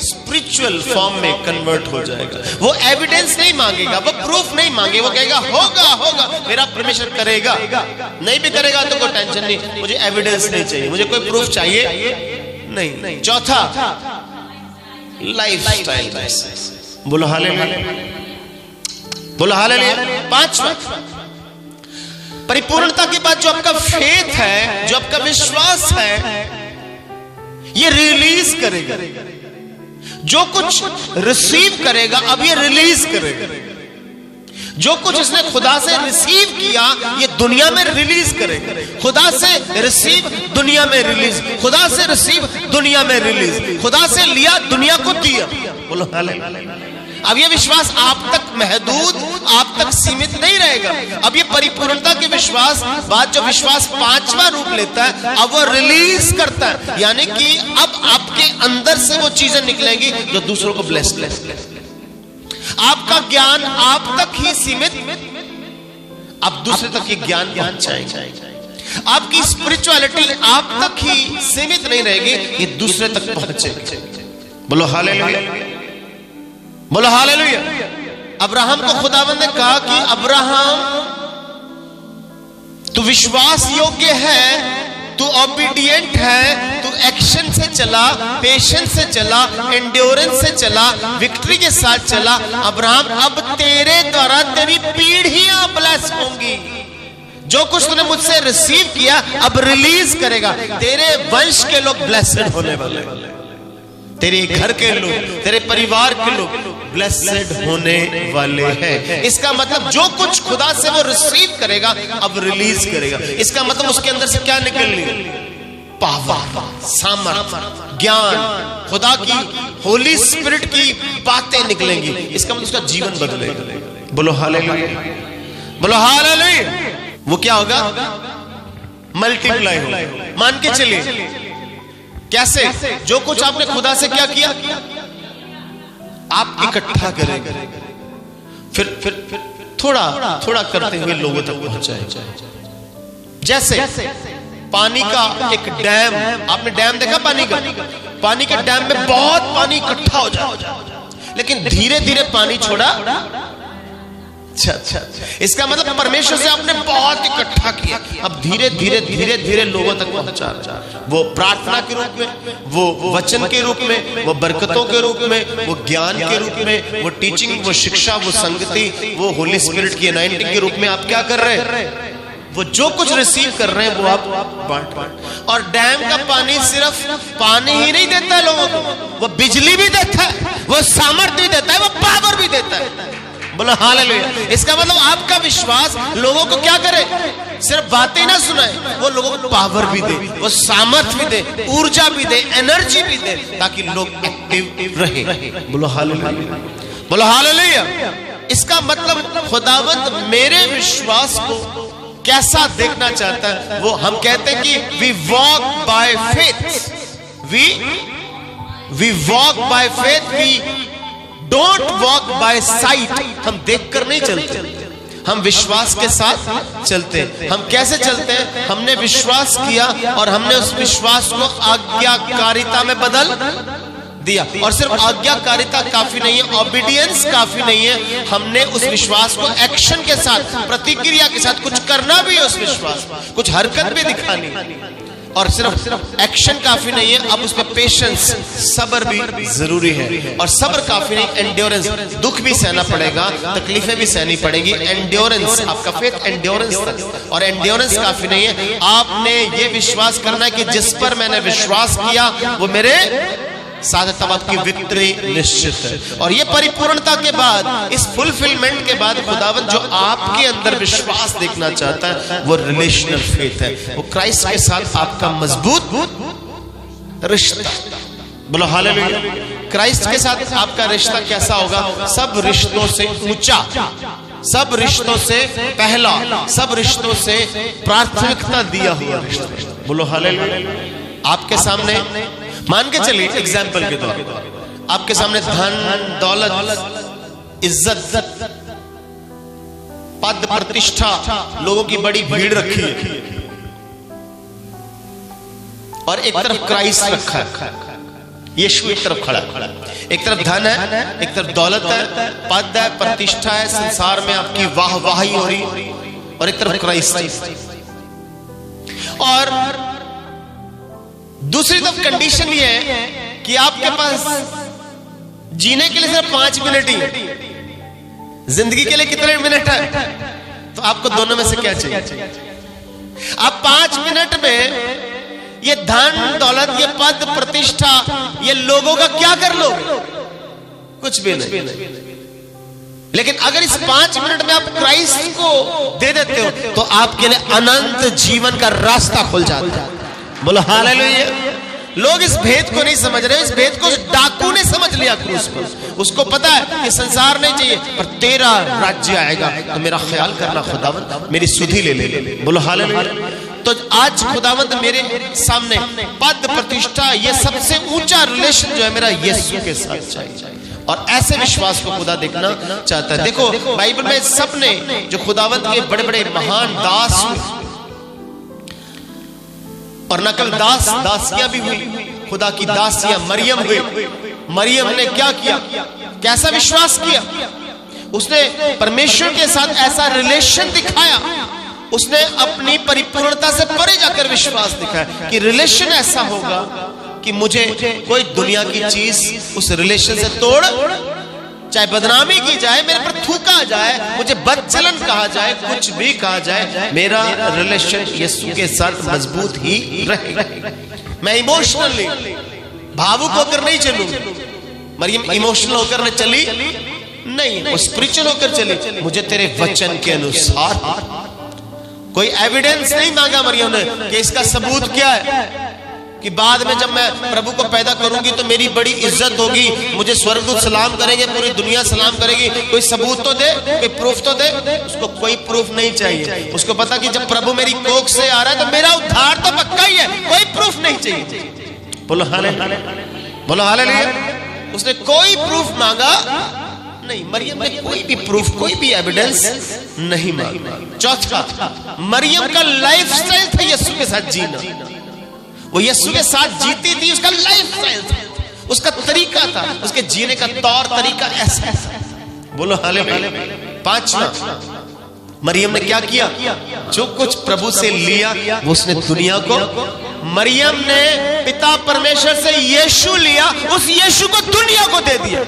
स्पिरिचुअल फॉर्म में कन्वर्ट हो जाएगा। वो एविडेंस नहीं मांगेगा, वो प्रूफ नहीं मांगे, वो कहेगा होगा मेरा परमेश्वर करेगा। नहीं भी करेगा तो कोई टेंशन नहीं, मुझे एविडेंस नहीं चाहिए, मुझे कोई प्रूफ चाहिए नहीं। चौथा, लाइफस्टाइल। बोलो हालेलुया, बोलो हालेलुया। 5वां, परिपूर्णता के बाद जो आपका फेथ है, जो आपका विश्वास है, ये रिलीज करेगा। जो कुछ रिसीव करेगा अब ये रिलीज करेगा। जो कुछ इसने खुदा से रिसीव किया ये दुनिया में रिलीज करेगा। खुदा से रिसीव, दुनिया में रिलीज, खुदा से रिसीव, दुनिया में रिलीज, खुदा से लिया, दुनिया को दिया। बोलो हालेलुया। अब ये विश्वास आप तक महदूद, आप तक सीमित नहीं रहेगा। अब ये परिपूर्णता के विश्वास बाद जो विश्वास 5वां रूप लेता है, अब वो रिलीज करता है, यानी कि अब आपके अंदर से वो चीजें निकलेंगी जो दूसरों को ब्लेस करेंगी। आपका ज्ञान आप तक ही सीमित, आप दूसरे तक ये ज्ञान पहुंचाएंगे। आपकी स्पिरिचुअलिटी आप तक ही सीमित नहीं रहेगी, ये दूसरे तक पहुंचेगी। बोलो हालेलुया, बोलो हालेलुया। अब्राहम को खुदावंद ने कहा कि अब्राहम तू विश्वास योग्य है, तू ओबीडिएंट है, तू एक्शन से चला, पेशेंस से चला, एंड्योरेंस से चला, विक्ट्री के साथ चला। अब्राहम अब तेरे द्वारा तेरी पीढ़ियां ब्लेस होंगी। जो कुछ तूने मुझसे रिसीव किया अब रिलीज करेगा, तेरे वंश के लोग ब्लेस्ड होने वाले। तेरे घर के लोग, तेरे परिवार के लोग ब्लेसेड होने वाले हैं। इसका मतलब जो कुछ खुदा से वो रिसीव करेगा अब रिलीज करेगा। इसका मतलब उसके अंदर से क्या निकलनी? पावर, सामर्थ, ज्ञान, खुदा की होली स्पिरिट की बातें निकलेंगी। इसका मतलब उसका जीवन बदलेगा। बोलो हालेलुया, बोलो हालेलुया। वो क्या होगा? मल्टीप्लाई होगा। मान के चलिए कैसे? जो कुछ आपने खुदा से क्या किया आप इकट्ठा करेंगे, फिर थोड़ा थोड़ा करते हुए लोगों तक पहुंचाए। जैसे पानी का एक डैम, आपने डैम देखा पानी का? पानी के डैम में बहुत पानी इकट्ठा हो जाए, लेकिन धीरे धीरे पानी छोड़ा। अच्छा, इसका मतलब परमेश्वर से आपने बहुत इकट्ठा किया, अब धीरे धीरे धीरे धीरे लोगों तक पहुंचा। वो प्रार्थना के रूप में, वो वचन के रूप में, वो बरकतों के रूप में, वो ज्ञान के रूप में, वो टीचिंग, वो शिक्षा, वो संगति, वो होली स्पिरिट की अनाइंटिंग के रूप में आप क्या कर रहे हैं? वो जो कुछ रिसीव कर रहे हैं वो आप बांट। और डैम का पानी सिर्फ पानी ही नहीं देता है लोगों को, वो बिजली भी देता है, वो सामर्थ्य भी देता है, वो पावर भी देता है। बोलो हालेलुया। इसका मतलब आपका विश्वास लोगों को क्या करे? सिर्फ बातें ना सुनाए, वो लोगों को पावर भी दे, वो सामर्थ्य भी दे, ऊर्जा भी दे, एनर्जी भी दे, ताकि लोग एक्टिव रहे। बोलो हालेलुया, बोलो हालेलुया। इसका मतलब खुदावंद मेरे विश्वास को कैसा देखना चाहता है? वो हम कहते हैं कि we walk by faith, we walk by faith, we don't walk by sight. हम देखकर नहीं चलते, हम विश्वास के साथ चलते हैं। हम कैसे चलते हैं? हमने विश्वास किया और हमने उस विश्वास को आज्ञाकारिता में बदल दिया। और सिर्फ आज्ञाकारिता काफी नहीं है, ओबीडियंस काफी नहीं है, हमने उस विश्वास को एक्शन के साथ, प्रतिक्रिया के साथ कुछ करना भी है, उस विश्वास कुछ हरकत भी दिखानी। और सिर्फ एक्शन काफी नहीं है, अब उसमें पेशेंस, सब्र भी जरूरी है। और सब्र काफी नहीं, एंड्योरेंस, दुख भी सहना पड़ेगा, तकलीफें भी सहनी पड़ेगी। एंड्योरेंस, आपका फेथ एंड्योरेंस तक। और एंड्योरेंस काफी नहीं है, आपने ये विश्वास करना है कि जिस पर मैंने विश्वास किया वो मेरे साथ, तब आपकी विक्ट्री निश्चित है। और ये परिपूर्णता के बाद, इस फुलफिलमेंट के बाद खुदावंद जो आपके अंदर विश्वास देखना चाहता है वो रिलेशनल फेथ है, वो क्राइस्ट के साथ आपका मजबूत रिश्ता। बोलो हालेलुया। क्राइस्ट के साथ आपका रिश्ता कैसा होगा? सब रिश्तों से ऊंचा, सब रिश्तों से पहला, सब रिश्तों से प्राथमिकता दिया हुआ रिश्ता। बोलो हालेलुया। आपके सामने मान के चलिए एग्जाम्पल के तौर पर, आपके सामने धन, दौलत, इज्जत, पद, प्रतिष्ठा, लोगों की बड़ी भीड़ रखी है, और एक तरफ क्राइस्ट रखा है, यीशु एक तरफ खड़ा है। एक तरफ धन है, एक तरफ दौलत है, पद है, प्रतिष्ठा है, संसार में आपकी वाहवाही हो रही, और एक तरफ क्राइस्ट है। और दूसरी तरफ कंडीशन ये है कि आपके पास जीने के लिए सिर्फ 5 मिनट ही, जिंदगी के लिए कितने मिनट है? तो आपको दोनों में से क्या चाहिए? आप 5 मिनट में ये धन, दौलत, ये पद, प्रतिष्ठा, ये लोगों का क्या कर लो? कुछ भी नहीं। लेकिन अगर इस 5 मिनट में आप क्राइस्ट को दे देते हो तो आपके लिए अनंत जीवन का रास्ता खुल जाता है। बोलो हालेलुया। लोग इस भेद को नहीं समझ रहे, इस भेद को डाकू ने समझ लिया क्रूस पर। उसको पता है कि संसार नहीं चाहिए, पर तेरा राज्य आएगा तो मेरा ख्याल करना खुदावंद, मेरी सुधि ले ले। बोलो हालेलुया। तो आज खुदावंद मेरे सामने पद, प्रतिष्ठा, ये सबसे ऊंचा रिलेशन जो है मेरा यीशु के साथ चाहिए। और ऐसे विश्वास को खुदा देखना चाहता है। देखो बाइबल में सबने जो खुदावंद के बड़े बड़े महान दास और नकल दास, दासियां भी हुई, खुदा की दासियां मरियम हुई। मरियम ने क्या किया? कैसा विश्वास किया? उसने परमेश्वर के साथ ऐसा रिलेशन दिखाया, उसने अपनी परिपूर्णता से परे जाकर विश्वास दिखाया कि रिलेशन ऐसा होगा कि मुझे कोई दुनिया की चीज उस रिलेशन से तोड़, चाहे बदनामी की जाए, मेरे पर थूका जाए, मुझे बदचलन कहा जाए, कुछ भी कहा जाए, मेरा रिलेशन यीशु के साथ मजबूत ही रहे। मैं इमोशनली भावुक होकर नहीं चलूंगी। मरियम इमोशनल होकर न चली नहीं, वो स्पिरिचुअल होकर चली। मुझे तेरे वचन के अनुसार। कोई एविडेंस नहीं मांगा मरियम ने कि इसका सबूत क्या है, कि बाद में जब मैं प्रभु को पैदा करूंगी तो मेरी बड़ी इज्जत होगी, मुझे स्वर्गदूत सलाम करेंगे, पूरी दुनिया सलाम करेगी। कोई सबूत तो दे, कोई प्रूफ तो दे। उसको कोई प्रूफ नहीं चाहिए। उसको पता कि जब प्रभु मेरी कोख से आ रहा है तो मेरा उद्धार तो पक्का ही है, कोई प्रूफ नहीं चाहिए। बोलो हालेलुया, बोलो हालेलुया। उसने कोई प्रूफ मांगा नहीं। मरियम ने कोई भी प्रूफ, कोई भी एविडेंस नहीं मांगा। चौथा, मरियम का लाइफस्टाइल था यीशु के साथ जीना। वो यीशु के साथ जीती थी, उसका लाइफस्टाइल था, उसका तरीका था, उसके जीने का तौर तरीका ऐसा था। बोलो हालेलुया। पांचवा, मरियम ने क्या किया? जो कुछ प्रभु से लिया वो उसने दुनिया को। मरियम ने पिता परमेश्वर से यीशु लिया, उस यीशु को दुनिया को दे दिया।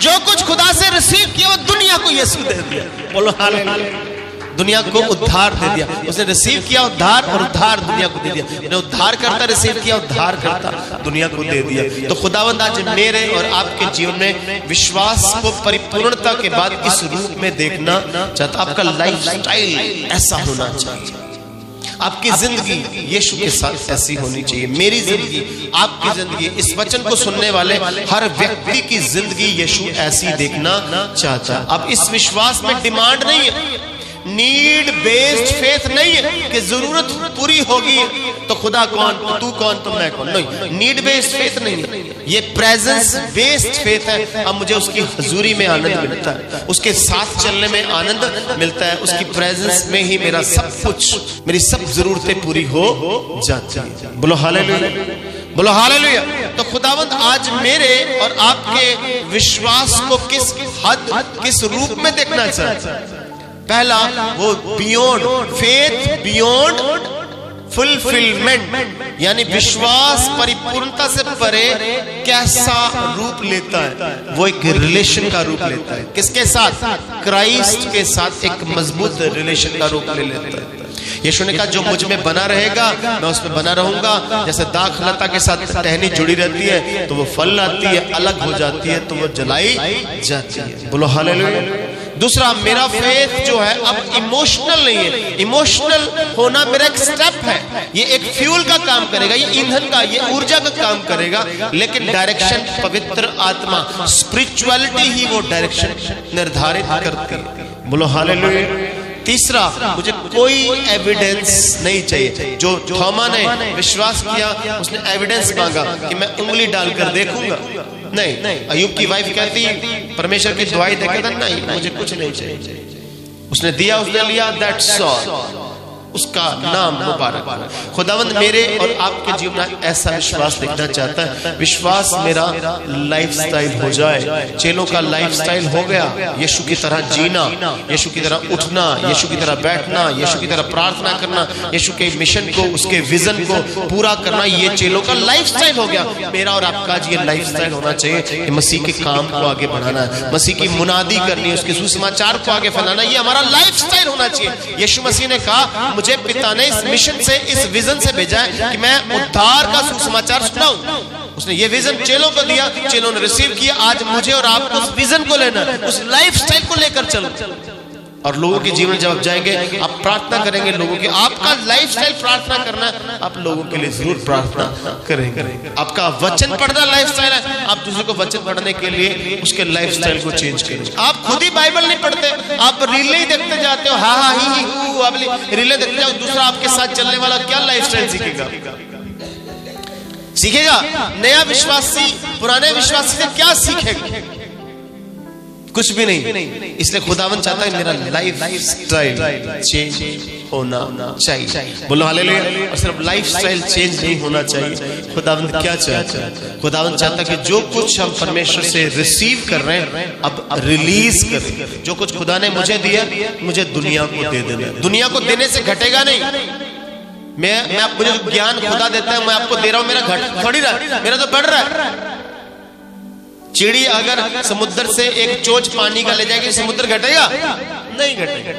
जो कुछ खुदा से रिसीव किया वो दुनिया को यीशु दे दिया। बोलो हालेलुया। दुनिया को उद्धार दे दिया। उसने रिसीव किया उद्धार, और उद्धार दुनिया को दे दिया। उसने उद्धार करता रिसीव किया, उद्धार करता दुनिया को दे दिया। तो खुदावंद आज मेरे और आपके जीवन में विश्वास को परिपूर्णता के बाद इस रूप में देखना चाहता। आपका लाइफस्टाइल ऐसा होना चाहिए। आपकी जिंदगी यीशु के साथ ऐसी होनी चाहिए। मेरी जिंदगी, आपकी जिंदगी, इस वचन को सुनने वाले हर व्यक्ति की जिंदगी यीशु ऐसी देखना चाहता है। अब इस विश्वास में डिमांड नहीं है, नीड बेस्ड फेथ नहीं है कि जरूरत पूरी होगी तो खुदा कौन, तो तू कौन, तो मैं कौन। नहीं, नीड बेस्ड फेथ नहीं है, ये प्रेजेंस बेस्ड फेथ है। अब मुझे उसकी हुजूरी में आनंद मिलता है, उसके साथ चलने में आनंद मिलता है, उसकी प्रेजेंस में ही मेरा सब कुछ, मेरी सब जरूरतें पूरी हो जाती है। बोलो हालेलुया, बोलो हालेलुया। तो खुदावंद आज मेरे और आपके विश्वास को किस हद, किस रूप में देखना चाहता है? पहला, वो बियॉन्ड फेथ, बियॉन्ड फुलफिलमेंट, यानी विश्वास परिपूर्णता से परे कैसा रूप लेता है? वो एक रिलेशन का रूप लेता है। किसके साथ? क्राइस्ट के साथ एक मजबूत रिलेशन का रूप ले लेता है। यीशु ने कहा जो मुझ में बना रहेगा मैं उसमें बना रहूंगा। जैसे दाख लता के साथ टहनी जुड़ी रहती है तो वो फल लाती है, अलग हो जाती है तो वो जलाई जाती है। बोलो हालेलुया। दूसरा, मेरा फेथ जो है अब इमोशनल नहीं है। इमोशनल होना मेरा एक स्टेप है, ये एक फ्यूल का काम करेगा, ये ईंधन का, ये ऊर्जा का काम करेगा, लेकिन डायरेक्शन पवित्र आत्मा, स्पिरिचुअलिटी ही वो डायरेक्शन निर्धारित करती है। बोलो हालेलुया। तीसरा, मुझे कोई एविडेंस नहीं चाहिए। जो थोमा ने विश्वास किया, उसने एविडेंस मांगा कि मैं उंगली डालकर देखूंगा। नहीं, अय्यूब की वाइफ कहती परमेश्वर की दुआई देखेगा, नहीं मुझे कुछ नहीं चाहिए। उसने दिया, उसने लिया, दैट्स ऑल। उसका नाम मुबारक हो। खुदावंद मेरे और आपके जीवन में ऐसा विश्वास देखना चाहता है। विश्वास मेरा लाइफस्टाइल हो जाए। चेलों का लाइफस्टाइल हो गया यीशु की तरह जीना, यीशु की तरह उठना, यीशु की तरह बैठना, यीशु की तरह प्रार्थना करना, यीशु के मिशन को, उसके विजन को पूरा करना, ये चेलों का लाइफस्टाइल हो गया। मेरा और आपका ये लाइफस्टाइल होना चाहिए कि मसीह के काम को आगे बढ़ाना है, मसीह की मुनादी करनी, उसके सुसमाचार को आगे फैलाना, ये हमारा लाइफस्टाइल होना चाहिए। यीशु मसीह ने कहा मुझे पिता ने इस मिशन से, इस विजन से भेजा है कि मैं उद्धार का सुसमाचार सुनाऊं। उसने ये विजन चेलों को दिया, चेलों ने रिसीव किया। आज मुझे और आपको उस विजन को लेना, उस लाइफस्टाइल को लेकर चलो। और लोगों के जीवन जब आप जाएंगे, आप प्रार्थना करेंगे लोगों की। आपका लाइफस्टाइल प्रार्थना करना, आप लोगों के लिए जरूर प्रार्थना करेंगे। आपका वचन पढ़ना लाइफस्टाइल है, आप दूसरे को वचन पढ़ने के लिए उसके लाइफस्टाइल को चेंज करेंगे। आप खुद ही बाइबल नहीं पढ़ते, आप रीले ही देखते जाते हो, हा हा ही रीले देखते जाओ। दूसरा आपके साथ चलने वाला क्या लाइफस्टाइल सीखेगा? नया विश्वासी पुराने विश्वासी से क्या सीखेगा? कुछ भी नहीं। इसलिए खुदावन चाहता है मेरा लाइफस्टाइल चेंज होना चाहिए। बोलो हालेलुया। और सिर्फ लाइफस्टाइल चेंज नहीं होना चाहिए, खुदावन क्या चाहता है? खुदावन चाहता है कि जो कुछ हम परमेश्वर से रिसीव कर रहे हैं अब रिलीज करें। जो कुछ खुदा ने मुझे दिया, मुझे दुनिया को दे देना। दुनिया को देने से घटेगा नहीं। मैं मुझे ज्ञान खुदा देता है, मैं आपको दे रहा हूं, मेरा घट थोड़ी रहा, मेरा तो बढ़ रहा है। चिड़ी अगर समुद्र से एक चोच पानी का ले जाएगी, समुद्र घटेगा? नहीं घटेगा।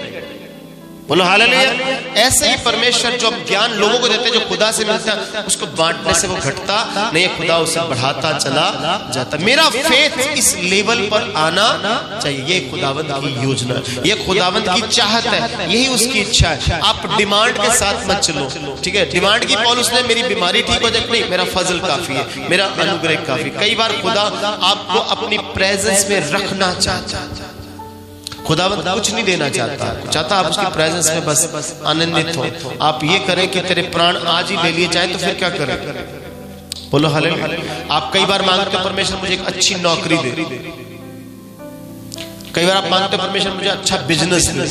बोलो हालेलुया। ऐसे ही परमेश्वर जो ज्ञान लोगों को देते हैं, जो खुदा से मिलता है, उसको बांटने से वो घटता नहीं, खुदा उसे बढ़ाता चला जाता। मेरा फेथ इस लेवल पर आना चाहिए, ये खुदावंद की योजना, ये खुदावंद की चाहत है, यही उसकी इच्छा है। आप डिमांड के साथ मत चलो, ठीक है। डिमांड की पौलुस ने मेरी बीमारी ठीक हो जाए, नहीं, मेरा फजल काफी है, मेरा अनुग्रह काफी। कई बार खुदा आपको अपनी प्रेजेंस में रखना चाहता है। खुदावंद कुछ नहीं देना चाहता आप उसकी प्रेजेंस में बस आनंदित हो। आप ये करें कि तेरे प्राण आज ही ले लिए जाए, तो फिर क्या करें? बोलो हालेलुया। आप कई बार मांगते हो परमेश्वर मुझे एक अच्छी नौकरी दे, कई बार आप मांगते हो परमेश्वर मुझे अच्छा बिजनेस दे,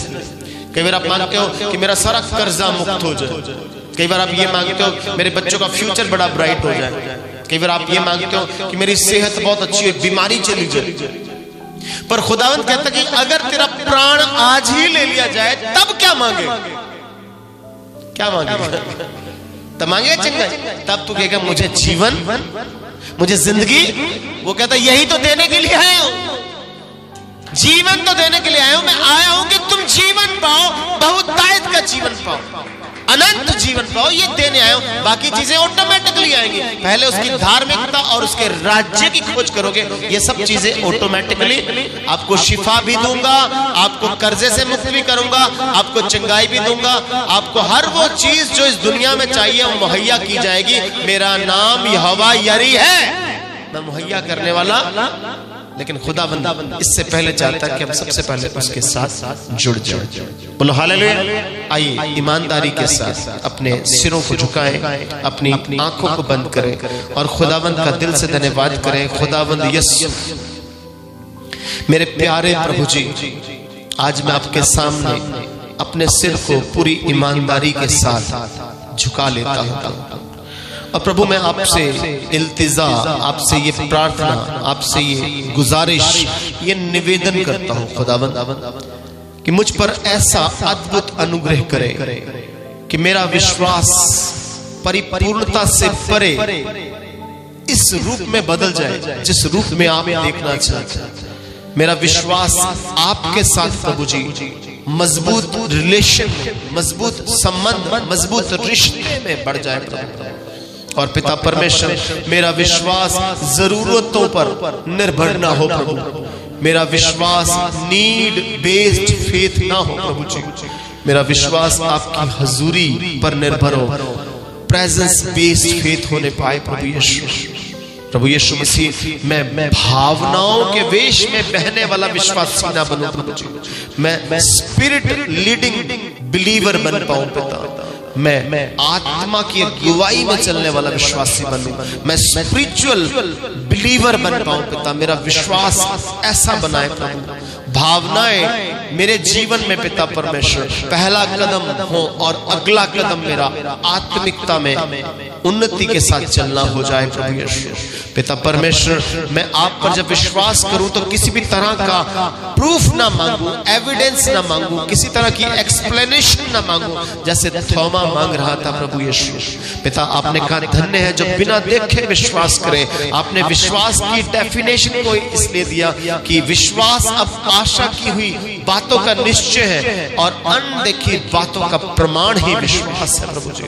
कई बार आप मांगते हो कि मेरा सारा कर्जा मुक्त हो जाए, कई बार आप ये मांगते हो मेरे बच्चों का फ्यूचर बड़ा ब्राइट हो जाए, कई बार आप ये मांगते हो कि मेरी सेहत बहुत अच्छी हो, बीमारी चली जाए। पर खुदावंद कहता कि अगर तेरा प्राण आज ही ले लिया जाए, तब क्या मांगे? क्या मांगे? तब मांगे चंगा, तब तू कहेगा मुझे जीवन, मुझे जिंदगी। वो कहता यही तो देने के लिए आया हूं, जीवन तो देने के लिए आया हूं। मैं आया हूं कि तुम जीवन पाओ, बहुतायत का जीवन पाओ, अनंत जीवन पाओ, ये देने आए हो। बाकी चीजें ऑटोमेटिकली आएंगी। पहले उसकी धार्मिकता और उसके राज्य की खोज करोगे, ये सब चीजें ऑटोमेटिकली। आपको शिफा भी दूंगा, आपको कर्जे से मुक्त भी करूंगा, आपको चंगाई भी दूंगा, आपको हर वो चीज जो इस दुनिया में चाहिए वो मुहैया की जाएगी। मेरा नाम यहोवा यरी है, मैं मुहैया करने वाला। लेकिन खुदावंद इससे पहले चाहता है कि हम सबसे पहले उसके साथ जुड़ जाएं। बोलो हालेलुया। आइए ईमानदारी के साथ अपने सिरों को झुकाएं, अपनी आंखों को बंद करें और खुदावंद का दिल से धन्यवाद करें। खुदावंद यीशु, मेरे प्यारे प्रभु जी, आज मैं आपके सामने अपने सिर को पूरी ईमानदारी के साथ झुका लेता हूं। और प्रभु मैं आपसे इल्तिजा, आपसे ये प्रार्थना, आपसे ये गुजारिश, ये निवेदन करता हूं खुदावंद कि मुझ पर ऐसा अद्भुत अनुग्रह करें कि मेरा विश्वास परिपूर्णता से परे इस रूप में बदल जाए जिस रूप में आप देखना चाहते हैं। मेरा विश्वास आपके साथ प्रभु जी मजबूत रिलेशन, मजबूत संबंध, मजबूत रिश्ते में बढ़ जाए प्रभु। और पिता परमेश्वर, मेरा विश्वास जरूरतों पर निर्भर ना हो प्रभु, मेरा विश्वास नीड बेस्ड फेथ ना हो प्रभु जी, मेरा विश्वास आपकी हजूरी पर निर्भर हो, प्रेजेंस बेस्ड फेथ होने पाए प्रभु यीशु। प्रभु यीशु मसीह, मैं भावनाओं के वेश में बहने वाला विश्वासी ना बनूं प्रभु जी, मैं स्पिरिट लीडिंग बिलीवर बन पाऊं पिता, मैं आत्मा की अगुवाई में चलने वाला विश्वासी बनूं, मैं स्पिरिचुअल बिलीवर बन पाऊं पिता। मेरा विश्वास ऐसा बनाए प्रभु, भावनाएं मेरे जीवन में पिता परमेश्वर पहला कदम हो और अगला कदम मेरा आत्मिकता में उन्नति के साथ चलना हो जाए प्रभु यीशु। पिता परमेश्वर, मैं आप पर जब विश्वास करूं तो किसी भी तरह का प्रूफ ना मांगू, एविडेंस ना मांगू, किसी तरह की एक्सप्लेनेशन ना मांगू जैसे थोमा मांग रहा था प्रभु यीशु। पिता आपने कहा धन्य है जो बिना देखे विश्वास करे। आपने विश्वास की डेफिनेशन को इसलिए दिया कि विश्वास अब आशा की हुई बातों का निश्चय है और अनदेखी बातों का प्रमाण ही विश्वास है प्रभु जी।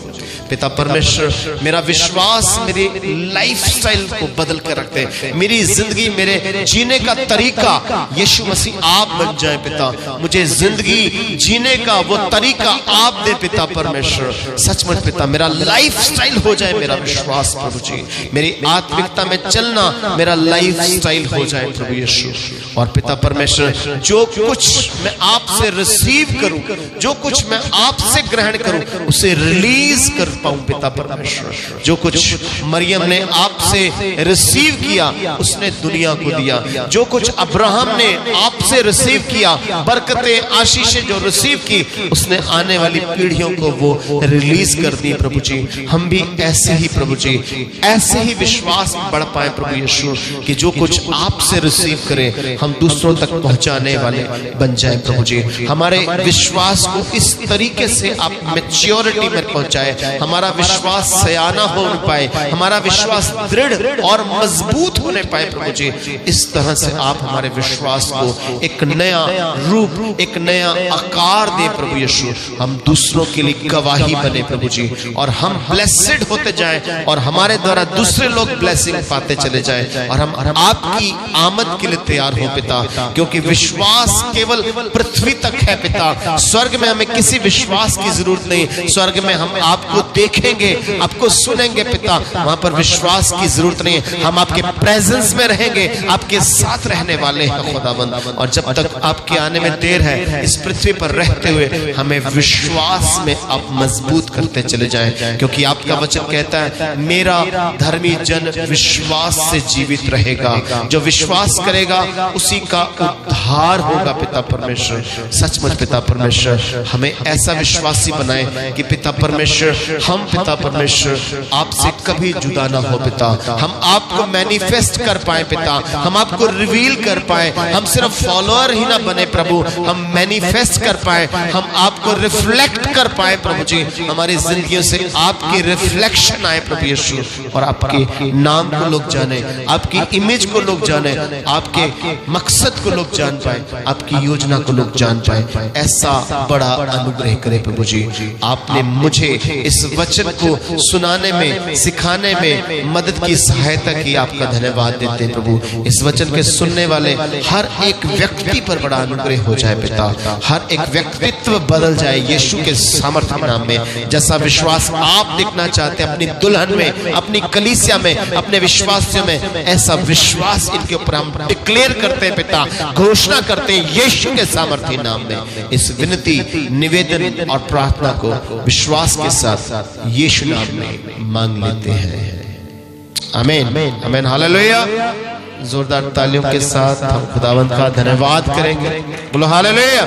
पिता परमेश्वर, मेरा विश्वास मेरी लाइफस्टाइल को बदल कर रखते हैं, मेरी जिंदगी, मेरे जीने का तरीका यीशु मसीह आप बन जाए पिता। मुझे जिंदगी जीने का वो तरीका आप दे पिता परमेश्वर। सचमुच पिता, मेरा लाइफस्टाइल हो जाए मेरा विश्वास प्रभु जी, मेरी आत्मिकता में चलना मेरा लाइफस्टाइल हो जाए प्रभु यीशु। और पिता परमेश्वर, जो कुछ मैं आपसे रिसीव करूं, जो कुछ मैं आपसे ग्रहण करूं, उसे रिलीज कर पाऊं पिता परमेश्वर। जो कुछ मरियम ने आपसे रिसीव किया उसने दुनिया को दिया, जो कुछ अब्राहम ने आपसे रिसीव किया, बरकतें आशीषें जो रिसीव की, उसने आने वाली पीढ़ियों को वो रिलीज कर दी प्रभु जी। हम भी ऐसे ही प्रभु जी, ऐसे ही विश्वास बढ़ पाए प्रभु यीशु कि जो कुछ आपसे रिसीव करें हम दूसरों तक पहुंचा जाने वाले बन जाए प्रभु जी। हमारे विश्वास को इस तरीके से आप मैच्योरिटी में पहुंचाए, हमारा विश्वास सयाना हो पाए, हमारा विश्वास दृढ़ और मजबूत होने पाए प्रभु जी। इस तरह से आप हमारे विश्वास को एक नया रूप, एक नया आकार दे प्रभु यीशु। हम दूसरों के लिए गवाही बने प्रभु जी, और हम ब्लेसेड होते जाएं और हमारे द्वारा दूसरे लोग ब्लेसिंग पाते चले जाएं, और हम आपकी आमद के लिए तैयार हो पिता। क्योंकि विश्वास केवल पृथ्वी तक है पिता, स्वर्ग में हमें किसी विश्वास की जरूरत नहीं। स्वर्ग में हम आपको देखेंगे, आपको सुनेंगे पिता, वहां पर विश्वास की जरूरत नहीं है। हम आपके प्रेजेंस में रहेंगे, आपके साथ रहने वाले हैं खुदावंद। और जब तक आपके आने में देर है, इस पृथ्वी पर रहते हुए हमें विश्वास में आप मजबूत करते चले जाएं, क्योंकि आपका वचन कहता है मेरा धर्मी जन विश्वास से जीवित रहेगा। जो विश्वास करेगा उसी का उद्धार होगा पिता परमेश्वर। सचमुच पिता परमेश्वर हमें ऐसा विश्वासी बनाए कि पिता परमेश्वर, हम पिता परमेश्वर आपसे कभी जुदा ना हो पिता। हम आपको मैनिफेस्ट कर पाए पिता, हम आपको रिवील कर पाए। हम सिर्फ फॉलोअर ही ना बने प्रभु, हम मैनिफेस्ट कर पाए, हम आपको रिफ्लेक्ट कर पाए प्रभु जी। हमारी जिंदगियों से आपकी रिफ्लेक्शन आए प्रभु यीशु, और आपके नाम को लोग जाने, आपकी इमेज को लोग जाने, आपके मकसद को लोग जान पाए, आपकी योजना को लोग जान पाए। ऐसा बड़ा अनुग्रह करे प्रभु जी। आपने मुझे इस वचन को सुनाने में, सिखाने में मदद की सहायता की, आपका धन्यवाद देते हैं प्रभु। इस वचन के सुनने वाले हर एक व्यक्ति पर बड़ा अनुग्रह हो जाए पिता, हर एक व्यक्तित्व बदल जाए यीशु के सामर्थ्य नाम में। जैसा विश्वास आप देखना चाहते हैं अपनी दुल्हन में, अपनी कलीसिया में, अपने विश्वासियों में, ऐसा विश्वास इनके ऊपर हम डिक्लेयर करते हैं पिता, घोषणा करते हैं यीशु के सामर्थ्य नाम में। इस विनती, निवेदन और प्रार्थना को विश्वास के साथ यीशु नाम में मांग लेते हैं। आमीन, आमीन, हालेलुया। जोरदार तालियों के साथ हम खुदावंद का धन्यवाद करेंगे। बोलो हालेलुया।